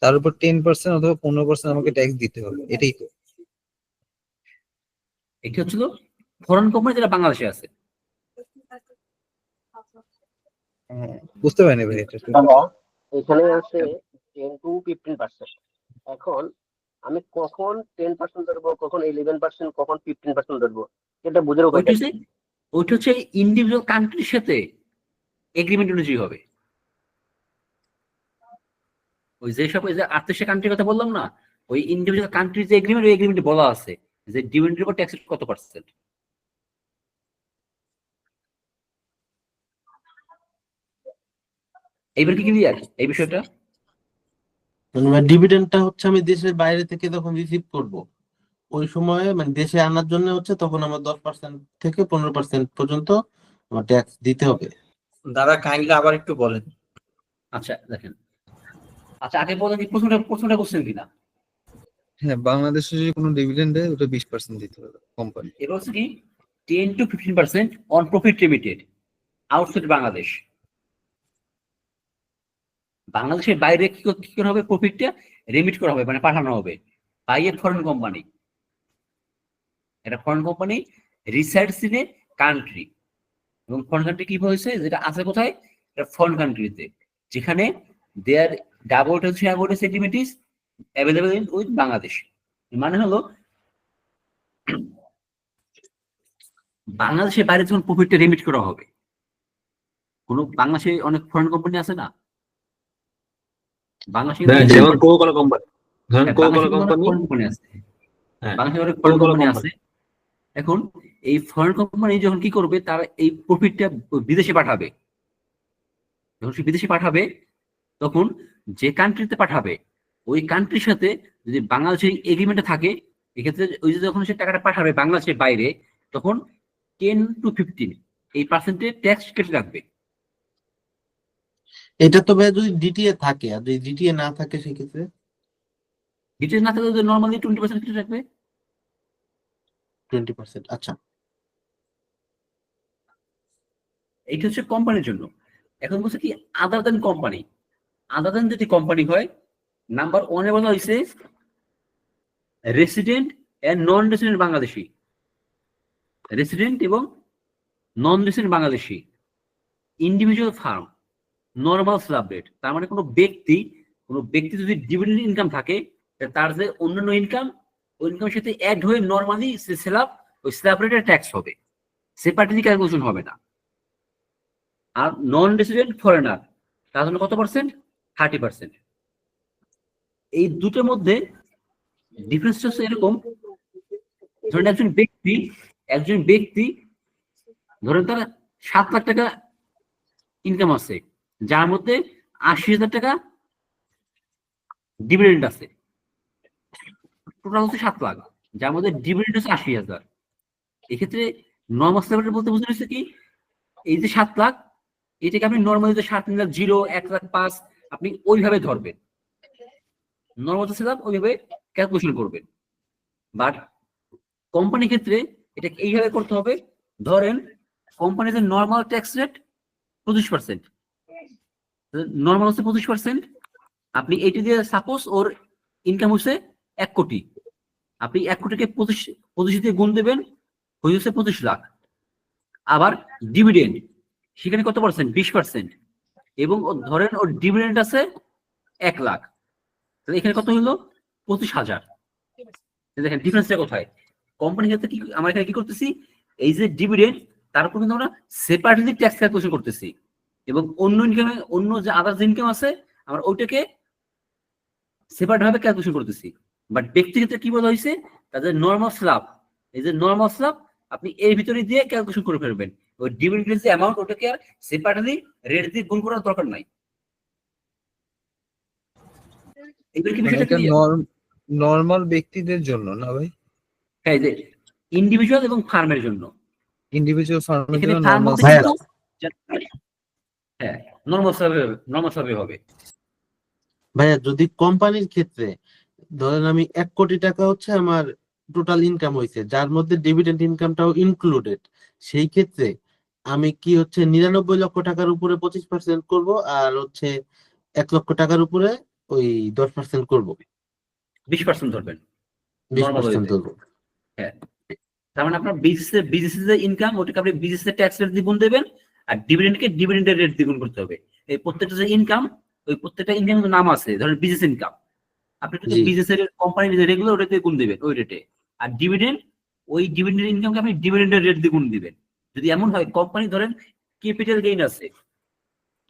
তার উপর 10% অথবা 15% আমাকে ট্যাক্স দিতে হবে, এটাই তো? এটা হচ্ছিল ফরেন কোম্পানি যেটা বাংলাদেশে আছে। বুঝতে পারিনি ভাই এটা। এখানে আছে 10 to 15%। এখন আমি কখন 10% ধরবো, কখন 11%, কখন 15% ধরবো, এটা বুঝার উপায় ওইটা হচ্ছে ইন্ডিভিজুয়াল কান্ট্রির সাথে এগ্রিমেন্ট অনুযায়ী হবে। ওই যেসব 38 কান্ট্রির কথা বললাম না, ওই ইন্ডিভিজুয়াল কান্ট্রির যে এগ্রিমেন্ট, ওই এগ্রিমেন্টে বলা আছে যে ডিভিডেন্ডের উপর ট্যাক্স কত পার্সেন্ট। এইবার কি ক্লিয়ার এই বিষয়টা? ডিভিডেন্ডটা হচ্ছে আমি দেশের বাইরে থেকে যখন রিসিভ করব, ওই সময় মানে দেশে আনার জন্য হচ্ছে তখন আমার 10% থেকে 15% পর্যন্ত আমার ট্যাক্স দিতে হবে। দাদা কাইন্ডলি আবার একটু বলেন। আচ্ছা দেখেন, আচ্ছা আগে বলেন কি প্রশ্নটা করছেন কিনা? হ্যাঁ, বাংলাদেশে যদি কোনো ডিভিডেন্ড দেয় ওটা 20% দিতে হবে কোম্পানি। এবার হচ্ছে কি 10 to 15% on profit remitted outside Bangladesh. বাংলাদেশের বাইরে কি করা হবে, প্রফিটটা রিমিট করা হবে, মানে পাঠানো হবে বাই এ ফরেন কোম্পানি। এটা foreign company resides in a country, এবং ফরেন কান্ট্রি কি হয়েছে, যেটা আছে কোথায়, এটা ফরেন কান্ট্রিতে, যেখানে there double taxation avoidance agreement is available in with Bangladesh. মানে হলো বাংলাদেশের বাইরে যখন প্রফিটটা রিমিট করা হবে, কোনো বাংলাদেশে অনেক ফরেন কোম্পানি আছে না, বাংলাদেশে যেমন কোকা-কোলা কোম্পানি, ধরেন কোকা-কোলা কোম্পানি আছে, বাংলাদেশে অনেক ফরেন কোম্পানি আছে। এখন এই ফরেন কোম্পানি যখন কি করবে, তারা এই প্রফিটটা বিদেশে পাঠাবে। যখন সে বিদেশে পাঠাবে, তখন যে কান্ট্রিতে পাঠাবে ওই কান্ট্রির সাথে যদি বাংলাদেশের এগ্রিমেন্টে থাকে, এক্ষেত্রে ওই যে যখন সে টাকাটা পাঠাবে বাংলাদেশের বাইরে, তখন 10 to 15 এই পার্সেন্টেজ ট্যাক্স কেটে রাখবে। এটা তো ভাই যদি ডিটিএ থাকে, আর যদি ডিটিএ না থাকে সেক্ষেত্রে ডিটেলস না থাকলে নরমালি 20% কেটে রাখবে। 20%। আচ্ছা, এইটা হচ্ছে কোম্পানির জন্য। এখন বলছে কি আদার দেন কোম্পানি, আদার দেন যদি কোম্পানি হয়, নাম্বার 1 এ বলা হয়েছে resident and non resident Bangladeshi, resident এবং non resident Bangladeshi, individual firm, normal slab rate. তার মানে কোনো ব্যক্তি যদি ডিভিডেন্ড ইনকাম থাকে, তার যে অন্যান্য ইনকাম, ওই ইনকামের সাথে অ্যাড হয়ে নরমালি ওই স্ল্যাব রেটের ট্যাক্স হবে, সেপারেটলি ক্যালকুলেশন হবে না। আর নন রেসিডেন্ট ফরেনার, তার জন্য কত পার্সেন্ট, 30%। এই দুটোর মধ্যে ডিফারেন্স হচ্ছে এরকম, ধরেন একজন ব্যক্তি ধরেন তার 7 লাখ টাকা ইনকাম আছে, যার মধ্যে 80,000 টাকা ডিভিডেন্ড আছে, টোটাল হচ্ছে 7 লাখ, যার মধ্যে ডিভিডেন্ড হচ্ছে 80,000। এক্ষেত্রে নর্মাল স্ল্যাব বলতে বুঝতে হচ্ছে কি, এই যে 7 লাখ, এটাকে আপনি নর্মালি 7 লাখ 0, 1 লাখ 5, আপনি ওইভাবে ধরবেন, নর্মাল স্ল্যাব ওইভাবে ক্যালকুলেশন করবেন। বাট কোম্পানির ক্ষেত্রে এটা এইভাবে করতে হবে, ধরেন কোম্পানিতে নর্মাল ট্যাক্স রেট 25%, নর্মাল হচ্ছে 25%, আপনি এইটা দিয়ে সাপোজ ওর ইনকাম হচ্ছে 1 কোটি, আপনি 1 কোটিকে 25 দিয়ে গুণ দেবেন, হয়ে যাচ্ছে 25 লাখ। আবার ডিভিডেন্ড সেখানে কত পার্সেন্ট, 20%, এবং ধরেন ওর ডিভিডেন্ড আছে 1 লাখ, তাহলে এখানে কত হলো 25,000। দেখেন ডিফারেন্সটা কোথায়। কোম্পানির ক্ষেত্রে কি আমরা এখানে কি করতেছি, এই যে ডিভিডেন্ড তার উপর কিন্তু আমরা সেপারেটলি ট্যাক্স ক্যালকুলেশন করতেছি, এবং অন্য ইনকামে অন্য যে আদার্স ইনকাম আছে আমরা ওইটাকে সেপারেট ভাবে ক্যালকুলেশন করতেছি। বাট ব্যক্তিগত কি বলা হয়েছে, তাদের নর্মাল স্ল্যাব, এই যে নর্মাল স্ল্যাব আপনি এর ভিতরে দিয়ে ক্যালকুলেশন করে ফেলবেন। ওই ডিভিডেন্ড যে অ্যামাউন্ট ওটাকে আর সেপারেটলি রেট দিয়ে গুণ করার দরকার নাই। এগুলো কি বিষয়টা এটা ক্লিয়ার? নর্মাল ব্যক্তিদের জন্য না ভাই? হ্যাঁ, যে ইন্ডিভিজুয়াল এবং ফার্মের জন্য। ইন্ডিভিজুয়াল ফার্মের এখানে জন্য ফার্ম নর্মাল বলতে কিন্তু হ্যাঁ নর্মাল সার্ভে হবে। ভাইয়া যদি কোম্পানির ক্ষেত্রে ধরেন আমি 1 কোটি টাকা হচ্ছে আমার টোটাল ইনকাম হয়েছে, যার মধ্যে ডিভিডেন্ড ইনকামটাও ইনক্লুডেড, সেই ক্ষেত্রে আমি কি হচ্ছে 99 লক্ষ টাকার উপরে 25% করব, আর হচ্ছে 1 লক্ষ টাকার উপরে ওই 10% করব, 20% ধরবেন 20% ধরবো। হ্যাঁ, তার মানে আপনার বিজনেস যে ইনকাম ওটাকে আপনি বিজনেস ট্যাক্স রেট দ্বিগুণ দেবেন, আর ডিভিডেন্ডকে ডিভিডেন্ডের রেট দ্বিগুণ করতে হবে। এই প্রত্যেকটা যে ইনকাম, ওই প্রত্যেকটা ইনকামের নাম আছে, ধরেন বিজনেস ইনকাম, আপনি যদি বিজনেসের কোম্পানি রেগুলার ওটাতে গুণ দিবেন ওই রেটে, আর ডিভিডেন্ড ওই ডিভিডেন্ডের ইনকামকে আপনি ডিভিডেন্ডের রেট দ্বিগুণ দিবেন। যদি এমন হয় কোম্পানি ধরেন ক্যাপিটাল গেইন আছে,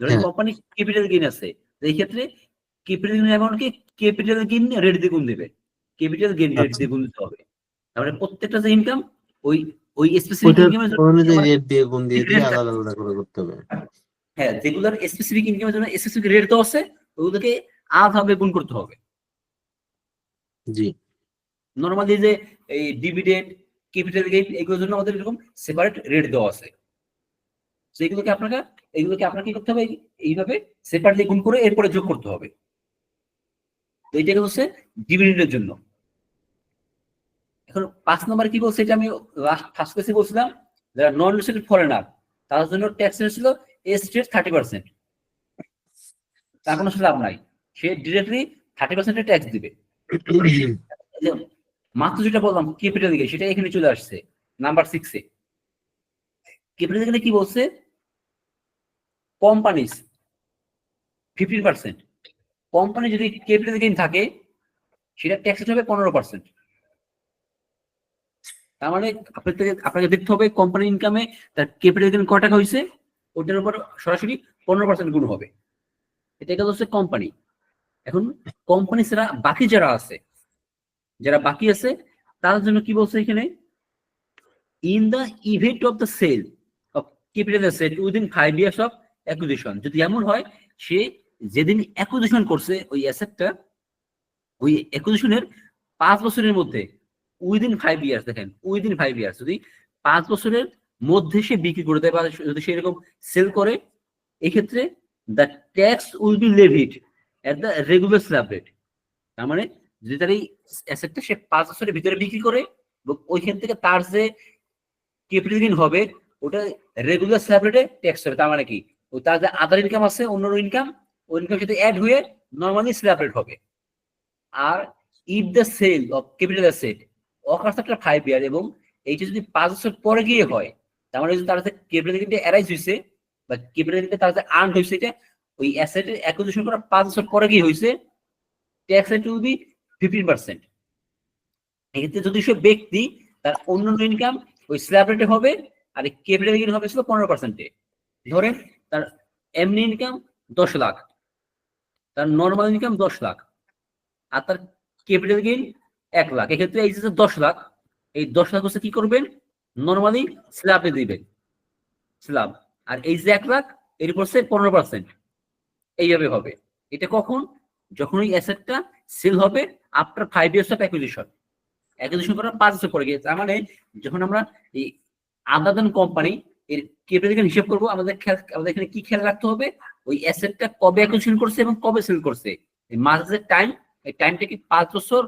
ধরেন কোম্পানি ক্যাপিটাল গেইন আছে, এই ক্ষেত্রে ক্যাপিটাল গেইন অ্যামাউন্টকে ক্যাপিটাল গেইন রেট দ্বিগুণ দিবেন, ক্যাপিটাল গেইন রেট দ্বিগুণ দিতে হবে। তাহলে প্রত্যেকটা যে ইনকাম ওই ওই স্পেসিফিক ইনকামের জন্য অনুযায়ী রেট দিয়ে গুণ দিয়ে আলাদা আলাদা করে করতে হবে। হ্যাঁ, যেগুলোর স্পেসিফিক ইনকামের জন্য স্পেসিফিক রেট দেওয়া আছে ওগুলোকে আলাদাভাবে গুণ করতে হবে। জি, নরমালি যে এই ডিভিডেন্ড ক্যাপিটাল গেইন এগুলোর জন্য আমাদের এরকম সেপারেট রেট দেওয়া আছে, সেগুলোকে আপনাকে কি করতে হবে, এইভাবে সেপারেটলি গুণ করে এরপরে যোগ করতে হবে। তো এইটা হচ্ছে ডিভিডেন্ডের জন্য। এখন 5 নম্বরে কি বলছে, এটা আমি ফার্স্ট ক্লাসে বলছিলাম, যারা নন রেসিডেন্ট ফরেনার তার জন্য ট্যাক্স রেট ছিল এস্টেট 30%। তার কোনো লাভ নাই, সে ডিরেক্টলি 30% ট্যাক্স দিবে। মাত্র যেটা বললাম ক্যাপিটাল গেইন, সেটা এখানে চলে আসছে নাম্বার 6 এ। ক্যাপিটাল গেইনে কি বলছে, কোম্পানিজ 15%, কোম্পানি যদি ক্যাপিটাল গেইন থাকে সেটা ট্যাক্স রেট হবে 15%। তার মানে আপনাকে দেখতে হবে কোম্পানি ইনকামে তার ক্যাপিটাল গেইন কত টাকা হয়েছে, ওটার উপর সরাসরি 15% গুণ হবে। এটা গেল হচ্ছে কোম্পানি। এখন কোম্পানি ছাড়া বাকি যারা বাকি আছে তার জন্য কি বলছে এখানে, in the event of the sale of capital asset within 5 years of acquisition, যদি এমন হয় সে যেদিন অ্যাকুইজিশন করছে ওই অ্যাসেটটা, ওই অ্যাকুইজিশনের 5 বছরের মধ্যে উইদিন 5 years, দেখেন উইদিন 5 years যদি 5 বছরের মধ্যে সে বিক্রি করে দেয় বা যদি সে এরকম সেল করে, এক্ষেত্রে the tax will be levied at the regular slab rate. তার মানে যদি তার এই অ্যাসেটটা সে 5 বছরের ভিতরে বিক্রি করে, ওইখান থেকে তার যে ক্যাপিটাল গেইন হবে ওটা রেগুলার স্ল্যাব রেটে ট্যাক্স হবে। তার মানে কি, ও তার যে আদার ইনকাম আছে অন্য ইনকাম, ওই ইনকাম সাথে অ্যাড হয়ে নরমালি স্ল্যাব রেট হবে। আর if the sale of capital asset occurs after 5 years, এবং এইটা যদি 5 বছর পরে গিয়ে হয়, তার মানে যদি তার যে ক্যাপিটাল গেইনটা অ্যারাইজ হয়েছে বা ক্যাপিটাল গেইনটা তার যে আর্ন হয়েছে, এটা ওই অ্যাসেটের অ্যাকুইজিশন করা 5 বছর পরে গিয়ে হয়েছে, ট্যাক্স রেট উইল বি 15%। এক্ষেত্রে যদি সে ব্যক্তি তার অন্য ইনকাম ওই স্ল্যাব রেটে হবে, আর ক্যাপিটাল গেইন হবে ছিল 15%। ধরেন তার এমনি ইনকাম 10 লাখ, তার নর্মাল ইনকাম 10 লাখ, আর তার ক্যাপিটাল গেইন 1 লাখ। এক্ষেত্রে এই যে 10 লাখ, এই 10 লাখ হচ্ছে কি করবেন, নর্মালি স্ল্যাবে দিবেন স্ল্যাব, আর এই যে 1 লাখ এর উপর 15%, এইভাবে হবে। এটা কখন, যখন ওই অ্যাসেটটা সেল হবে আফটার 5 years অফ অ্যাকুইজিশন করার 5 বছর পরে গিয়ে। তার মানে যখন আমরা এই আদার দেন কোম্পানি এর ক্যাপিটাল গেইন হিসাব করবো, আমাদের এখানে কি খেয়াল রাখতে হবে, ওই অ্যাসেটটা কবে অ্যাকুইজিশন করছে এবং কবে সেল করছে, এই মাঝের টাইম, এই টাইমটা কি 5 বছর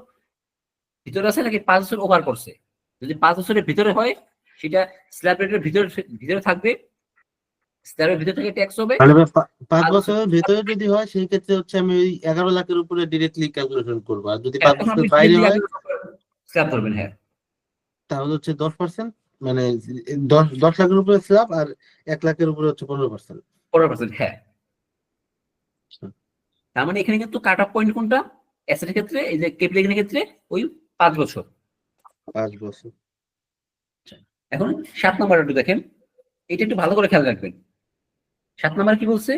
ভিতরে আছে নাকি 5 বছর ওভার করছে। যদি 5 বছরের ভিতরে হয় সেটা স্ল্যাব রেটের ভিতরে থাকবে, স্ল্যাবের ভিতরে থেকে ট্যাক্স হবে। 5 বছরের ভিতরে যদি হয় সেই ক্ষেত্রে হচ্ছে আমি ওই 11 লাখের উপরে ডিরেক্টলি ক্যালকুলেশন করবো, আর যদি 5 বছরের বাইরে হয় স্ল্যাব ধরবেন। হ্যাঁ, তাহলে হচ্ছে 10%, মানে 10 লাখের উপরে স্ল্যাব, আর 1 লাখের উপরে হচ্ছে 15%। 15%। হ্যাঁ, তার মানে এখানে কিন্তু কাট অফ পয়েন্ট কোনটা অ্যাসেটের ক্ষেত্রে, এই যে ক্যাপিটাল গেইনের ক্ষেত্রে ওই 5 বছর। 5 বছর। এখন 7 নাম্বার একটু দেখেন, এটা একটু ভালো করে খেয়াল রাখবেন। 7 নাম্বার কি বলছে?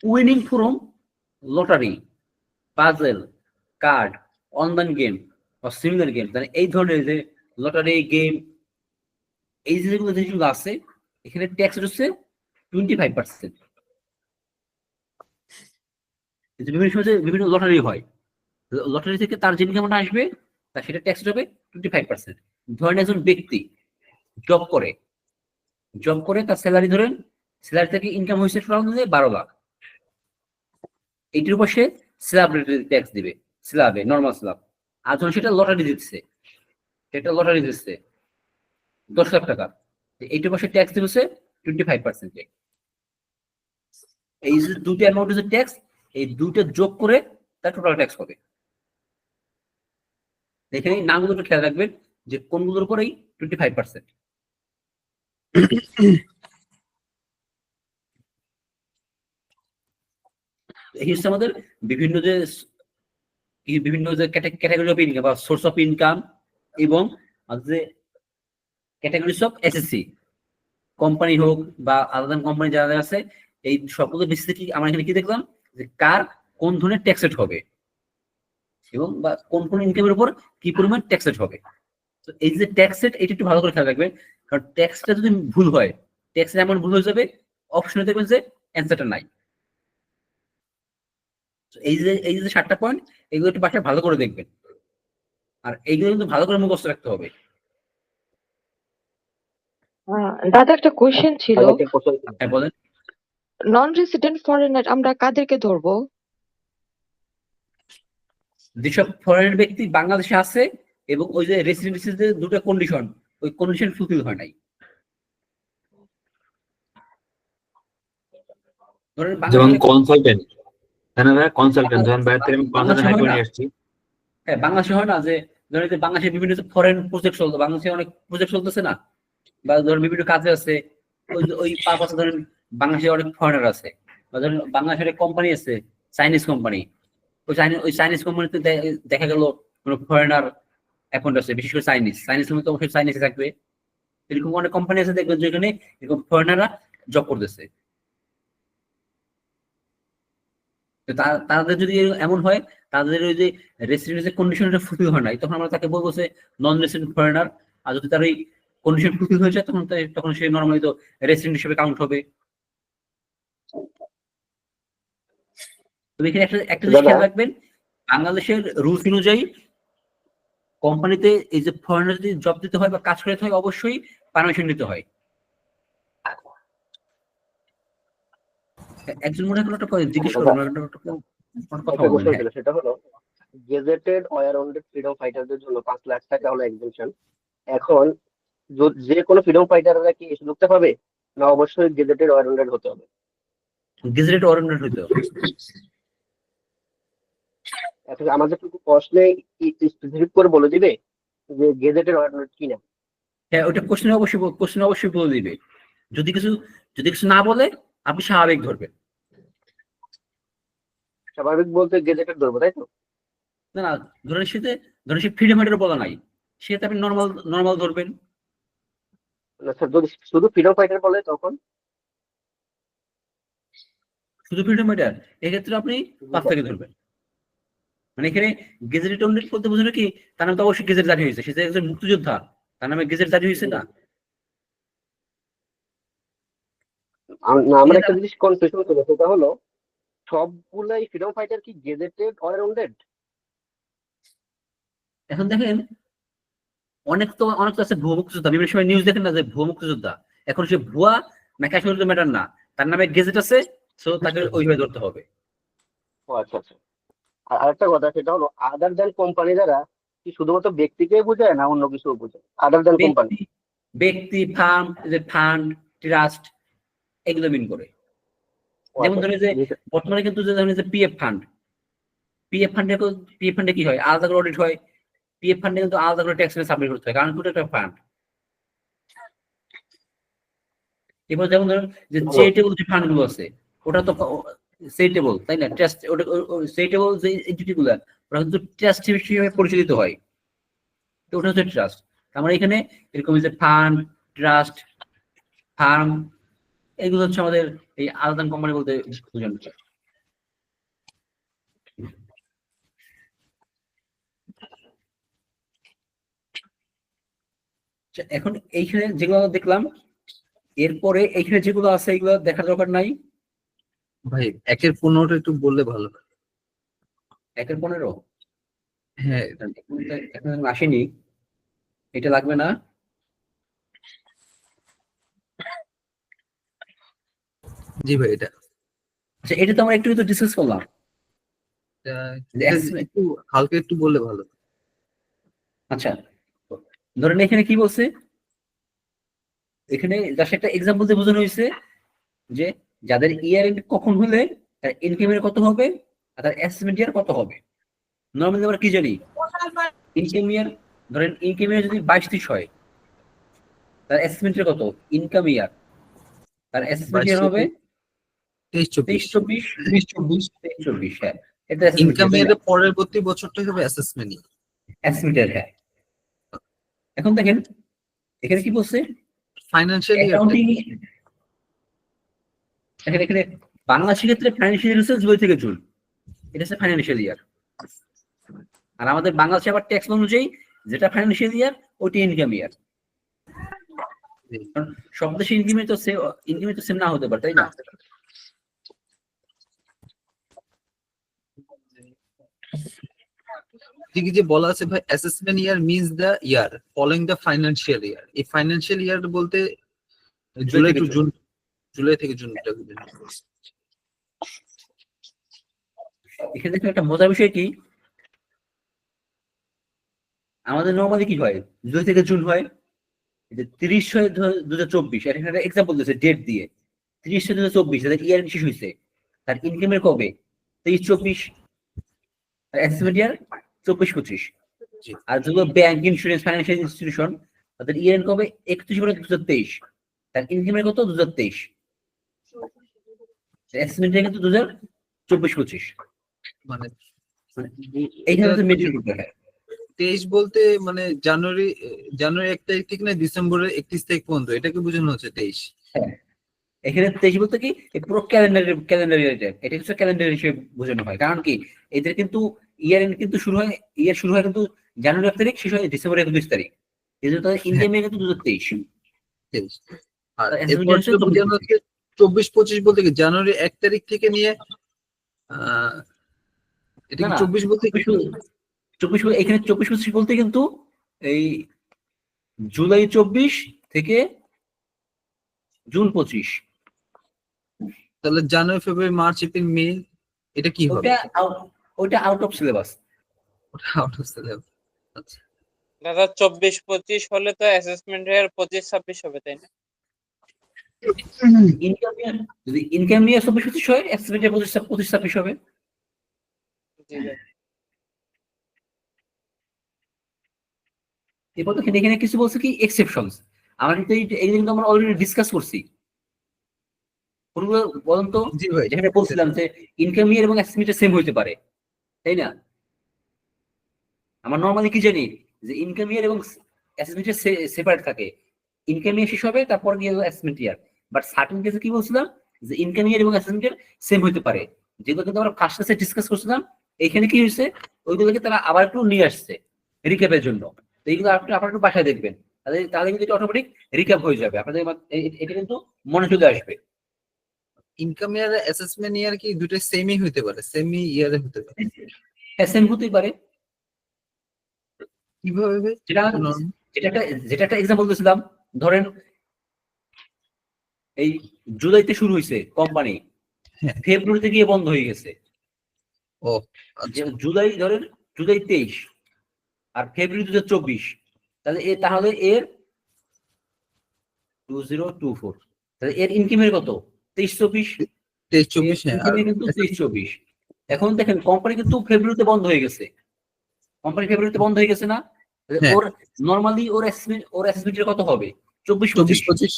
Winning from lottery, puzzle, card, online game বা সিমিলার গেম, মানে এই ধরনের যে লটারি গেম, এই যেগুলো জিনিসগুলো আছে, এখানে ট্যাক্স হচ্ছে 25%। বিভিন্ন সময় বিভিন্ন লটারি হয়, লটারি থেকে তার যে ইনকামটা আসবে তা সেটা ট্যাক্স হবে 25%। ধরেন একজন ব্যক্তি জব করে তার স্যালারি, ধরেন স্যালারি থেকে ইনকাম হয়েছে টোটাল 12 লাখ, এইটির উপর সে স্ল্যাব ট্যাক্স দিবে, স্ল্যাবে নর্মাল স্ল্যাব। আর যখন সেটা লটারি দিচ্ছে 10 লাখ টাকা, এইটির উপর সে ট্যাক্স দিচ্ছে 25%। এই যে দুটো অ্যামাউন্ট হচ্ছে ট্যাক্স, এই দুটো যোগ করে তার টোটাল ট্যাক্স হবে। এখানে নামগুলো একটু খেয়াল রাখবেন যে কোনগুলোর উপরেই 25%। এই হচ্ছে আমাদের বিভিন্ন যে ক্যাটাগরি অফ ইনকাম বা সোর্স অফ ইনকাম, এবং যে ক্যাটাগরিজ অফ এসএসসি কোম্পানি হোক বা আলাদা কোম্পানি যারা আছে, এই সবগুলো বেসিসে কি আমরা এখানে কি দেখলাম যে কার কোন ধরনের ট্যাক্সেট হবে এবং বা কোন কোন ইনকামের উপর কি পরিমাণ ট্যাক্সেট হবে। তো এই যে ট্যাক্সেট, এটা একটু ভালো করে খেয়াল রাখবেন, কারণ ট্যাক্সটা যদি ভুল হয়, ট্যাক্সের এমন ভুল হয়ে যাবে, অপশনে দেখবেন যে অ্যান্সারটা নাই। এই যে 7টা পয়েন্ট, এগুলো একটু বাসায় ভালো করে দেখবেন, আর এইগুলো কিন্তু ভালো করে মুখস্থ রাখতে হবে। দাদা একটা কোয়েশ্চেন ছিল, হ্যাঁ বলেন। নন রেসিডেন্ট ফরেনার আমরা কাদেরকে ধরবো? যেসব ফরেন ব্যক্তি বাংলাদেশে আছে এবং ওই যে রেসিডেন্সিতে দুটো কন্ডিশন, ওই কন্ডিশন ফুলফিল হয় নাই। যেমন কনসালটেন্ট, কনসালটেন্ট যখন বাইরে থেকে আমি কনসালটেন্ট হাই করে নিয়ে আসছি। হ্যাঁ, বাংলাদেশে হয় না যে ধরেন যে বাংলাদেশে বিভিন্ন ফরেন প্রজেক্ট চলতো, বাংলাদেশে অনেক প্রজেক্ট চলতেছে না, বা ধরেন বিভিন্ন কাজে আছে, ওই পারপাসে ধরেন বাংলাদেশে অনেক ফরেনার আছে, বা ধরেন বাংলাদেশে অনেক কোম্পানি আছে, চাইনিজ কোম্পানি, ওই চাইনিজ কোম্পানিতে দেখা গেল কোনো ফরেনার অ্যাকাউন্ট আছে, বিশেষ করে চাইনিজ তো অবশ্যই চাইনিজে থাকবে। এরকম অনেক কোম্পানি আছে দেখবেন যেখানে এরকম ফরেনাররা জব করতেছে। তাদের যদি এমন হয়, তাদের ওই যে রেসিডেন্সিয়াল কন্ডিশনটা ফুলফিল হয় নাই, তখন আমরা তাকে বলবো যে নন রেসিডেন্ট ফরেনার। আর যদি তার ওই কন্ডিশন ফুলফিল হয়ে যায়, তখন সে নরমালি তো রেসিডেন্ট হিসেবে কাউন্ট হবে। তবে এখানে একটা জিনিস খেয়াল রাখবেন, বাংলাদেশের রুলস অনুযায়ী কোম্পানিতে এই যে ফরেনার যদি জব দিতে হয় বা কাজ করতে হয়, অবশ্যই পারমিশন নিতে হয়। একজন মনে হয় একটা জিজ্ঞেস করবেন, কথা বলবেন। সেটা হলো গেজেটেড ওয়ার-অনডেড ফ্রিডম ফাইটারদের জন্য 5 লাখ টাকা হলো এক্সেম্পশন। এখন যে কোনো ফ্রিডম ফাইটাররা কি এসে ঢুকতে পাবে, না অবশ্যই গেজেটেড ওয়ার-অনডেড হতে হবে? গেজেটেড ওয়ার-অনডেড হতে হবে। এখন আমাদের কিছু প্রশ্নে স্পেসিফিক করে বলে দিবে যে গেজেটেড ওয়ার-অনডেড কি না? হ্যাঁ, ওটা কোশ্চেনে অবশ্যই বলে দিবে। যদি কিছু না বলে আপনি স্বাভাবিক ধরবেন। স্বাভাবিক বলতে গেজেটেড ধরবো, তাই তো? না, ধরেন সে ফ্রিডম ফাইটার বলা নাই, সেটা আপনি নর্মাল ধরবেন। না স্যার, যদি শুধু ফ্রিডম ফাইটার বলে তখন? শুধু ফ্রিডম ফাইটার, এক্ষেত্রে আপনি 5 থেকে ধরবেন। মানে এখানে গেজেটেড ওয়ার-অনডেড বলতে বোঝানো কি, তার নামে তো অবশ্যই গেজেট জারি হয়েছে, সে একজন মুক্তিযোদ্ধা, তার নামে গেজেট জারি হয়েছে না। আমার একটা জিনিস কনফিউশন করে, সেটা হলো সবগুলাই ফ্রিডম ফাইটার কি গেজেটেড ওয়ার-অনডেড? এখন দেখেন অনেক তো আছে ভুয়া মুক্তিযোদ্ধা, বিভিন্ন সময় নিউজ দেখেন না যে ভুয়া মুক্তিযোদ্ধা। এখন সে ভুয়া নাকি আসলে ম্যাটার না, তার নামে গেজেট আছে, সো তাকে ওইভাবে ধরতে হবে। ও আচ্ছা আচ্ছা। আর আরেকটা কথা, সেটা হলো আদার দ্যান কোম্পানি দ্বারা কি শুধুমাত্র ব্যক্তিকে বোঝায় না অন্য কিছু বোঝায়? আদার দ্যান কোম্পানি, ব্যক্তি, ফার্ম, ফান্ড, ট্রাস্ট, এগুলো মিন করে। যেমন ধরেন যে বর্তমানে কিন্তু যে ধরেন যে পিএফ ফান্ডে কি হয়, আলাদা করে অডিট হয়। পিএফ ফান্ডে কিন্তু আলাদা করে ট্যাক্স সাবমিট করতে হয়, কারণ দুটো একটা ফান্ড। এবার যেমন ধরেন যে চ্যারিটেবল যে ফান্ড গুলো আছে, ওটা তো সেইটেবল, তাই না? ট্রাস্ট, ওটা সেইটেবল যে এন্টিটি গুলা ওরা কিন্তু ট্রাস্ট হিসেবে পরিচালিত হয়, তো ওটা হচ্ছে ট্রাস্ট। আমরা এখানে এরকম যে ফান্ড, ট্রাস্ট, ফার্ম, এগুলো হচ্ছে আমাদের এই আলাদা কোম্পানি বলতে বোঝানো যায়। এখন এইখানে যেগুলো দেখলাম, এরপরে এইখানে যেগুলো আছে এগুলো দেখার দরকার নাই। ভাই 1-15টা একটু বললে ভালো হয়। 1-15? হ্যাঁ এখন আসেনি, এটা লাগবে না। জি ভাই, এটা আচ্ছা, এটা তো আমরা একটু ডিসকাস করলাম। একটু হালকা একটু বললে ভালো। আচ্ছা, ধরেন এখানে কি বলছে, এখানে জাস্ট একটা এক্সাম্পল দিয়ে বোঝানো হয়েছে যে যাদের ইয়ার এন্ড কখন হলে তার ইনকামের কত হবে আর তার অ্যাসেসমেন্ট ইয়ার কত হবে। নর্মালি আমরা কি জানি, ইনকাম ইয়ার, ধরেন ইনকাম ইয়ার যদি 22-23 হয়, তার অ্যাসেসমেন্টের কত, ইনকাম ইয়ার, তার অ্যাসেসমেন্ট ইয়ার হবে 23-24। হ্যাঁ, এটা ইনকাম ইয়ারের পরবর্তী বছরটা হবে অ্যাসেসমেন্ট ইয়ার। অ্যাসেসমেন্ট, হ্যাঁ। এখন দেখেন এখানে কি বলছে, ফাইনান্সিয়াল ইয়ার। এখানে বাংলাদেশের ক্ষেত্রে ফাইন্যান্সিয়াল ইয়ার হচ্ছে জুলাই থেকে জুন, এটা হচ্ছে ফাইন্যান্সিয়াল ইয়ার। আর আমাদের বাংলাদেশে আবার ট্যাক্স অনুযায়ী যেটা ফাইন্যান্সিয়াল ইয়ার ওটি ইনকাম ইয়ার। সব দেশে ইনকাম তো সেম না হতে পারে, তাই না? ঠিকই যে বলা আছে ভাই, assessment year means the year following the financial year. এই ফাইনান্সিয়াল ইয়ার বলতে জুলাই টু জুন, জুলাই থেকে জুনটা। এখানে দেখুন একটা মজার বিষয় কি, আমাদের নর্মালি কি হয়, জুলাই থেকে জুন হয়, 30/6/2024, আর এখানে এক্সাম্পল দিয়েছে ডেট দিয়ে 30/6/2024, যাদের ইয়ার শেষ হয়েছে, তার ইনকামের কবে 23-24, অ্যাসেসমেন্ট ইয়ার 24-25। আর যেগুলো ব্যাংক, ইন্স্যুরেন্স, ফাইন্যান্সিয়াল ইনস্টিটিউশন, তাদের ইয়ার কবে 31/12/2023, তার ইনকামের কত 2023, অ্যাসেসমেন্ট ইয়ার কিন্তু 2024-25। মানে এইখানে তো মেনটেন করতে হয়। 23 বলতে মানে জানুয়ারি 1 তারিখ থেকে না ডিসেম্বরের 31 তারিখ পর্যন্ত, এটাকে বোঝানো হচ্ছে 23। হ্যাঁ, এখানে 23 বলতে কি পুরো ক্যালেন্ডার ইয়ার, এটা হচ্ছে ক্যালেন্ডার হিসেবে বোঝানো হয়। কারণ কি, এদের কিন্তু ইয়ার এন্ড কিন্তু শুরু হয় কিন্তু জানুয়ারি 1 তারিখ, শেষ হয় ডিসেম্বর 31 তারিখ। এই জন্য তাদের ইনকাম ইয়ার কিন্তু 2023। আর এরপর তো বোঝানো হচ্ছে 24-25 বলতে কি জানুয়ারি 1 তারিখ থেকে নিয়ে এটা কি 24 বলতে 24 এখানে 24-25 বলতে কিন্তু এই জুলাই 24 থেকে জুন 25। তাহলে জানুয়ারি, ফেব্রুয়ারি, মার্চ, এপ্রিল, মে এটা কি হবে? ওটা আউট অফ সিলেবাস। ওটা আউট অফ সিলেবাস। আচ্ছা দাদা 24-25 হলে তো অ্যাসেসমেন্ট ইয়ার 25-26 হবে, তাই না? ইনকাম ইয়ার যদি ইনকাম ইয়ার 24-25 হয়, অ্যাসেসমেন্ট ইয়ার 25-26 হবে। এরপর তো এখানে কিছু বলছে কি এক্সেপশনস, আমরা কিন্তু এইগুলো কিন্তু আমরা অলরেডি ডিসকাস করছি। কোনগুলো বলুন তো? জি ভাই, যেখানে বলছিলাম যে ইনকাম ইয়ার এবং অ্যাসেসমেন্ট সেম হইতে পারে, তাই না? আমরা নরমালি কি জানি যে ইনকাম ইয়ার এবং অ্যাসেসমেন্ট সেপারেট থাকে, ইনকাম ইয়ার শেষ হবে তারপর গিয়ে অ্যাসেসমেন্ট ইয়ার। বাট সার্টেন কেসে কি বলছিলাম যে ইনকাম ইয়ার এবং অ্যাসেসমেন্ট ইয়ার সেম হইতে পারে, যেগুলো কিন্তু আমরা ফার্স্ট ক্লাসে ডিসকাস করছিলাম। এখানে কি হয়েছে, ওইগুলোকে তারা আবার একটু নিয়ে আসছে রিক্যাপের জন্য। তো এইগুলো আপনারা একটু বাসায় দেখবেন, তাহলে কিন্তু অটোমেটিক রিক্যাপ হয়ে যাবে আপনাদের, এটা কিন্তু মনে চলে আসবে। ইনকাম ইয়ার আর অ্যাসেসমেন্ট ইয়ার কি দুটো সেমই হতে পারে? সেমই ইয়ারে হতে পারে? হ্যাঁ, সেম হতেই পারে। কিভাবে? যেটা একটা এক্সাম্পল দিয়েছিলাম, ধরেন এই জুলাইতে শুরু হয়েছে কোম্পানি, ফেব্রুয়ারিতে গিয়ে বন্ধ হয়ে গেছে। ও জুলাই, ধরেন জুলাই 23 আর ফেব্রুয়ারি 2024, তাহলে এর 2024, তাহলে এর ইনকামের কত 23-24, কিন্তু 23-24। এখন দেখেন কোম্পানি কিন্তু ফেব্রুয়ারিতে বন্ধ হয়ে গেছে, না? ওর নরমালি ওর অ্যাসেসমেন্টের কত হবে 24-25।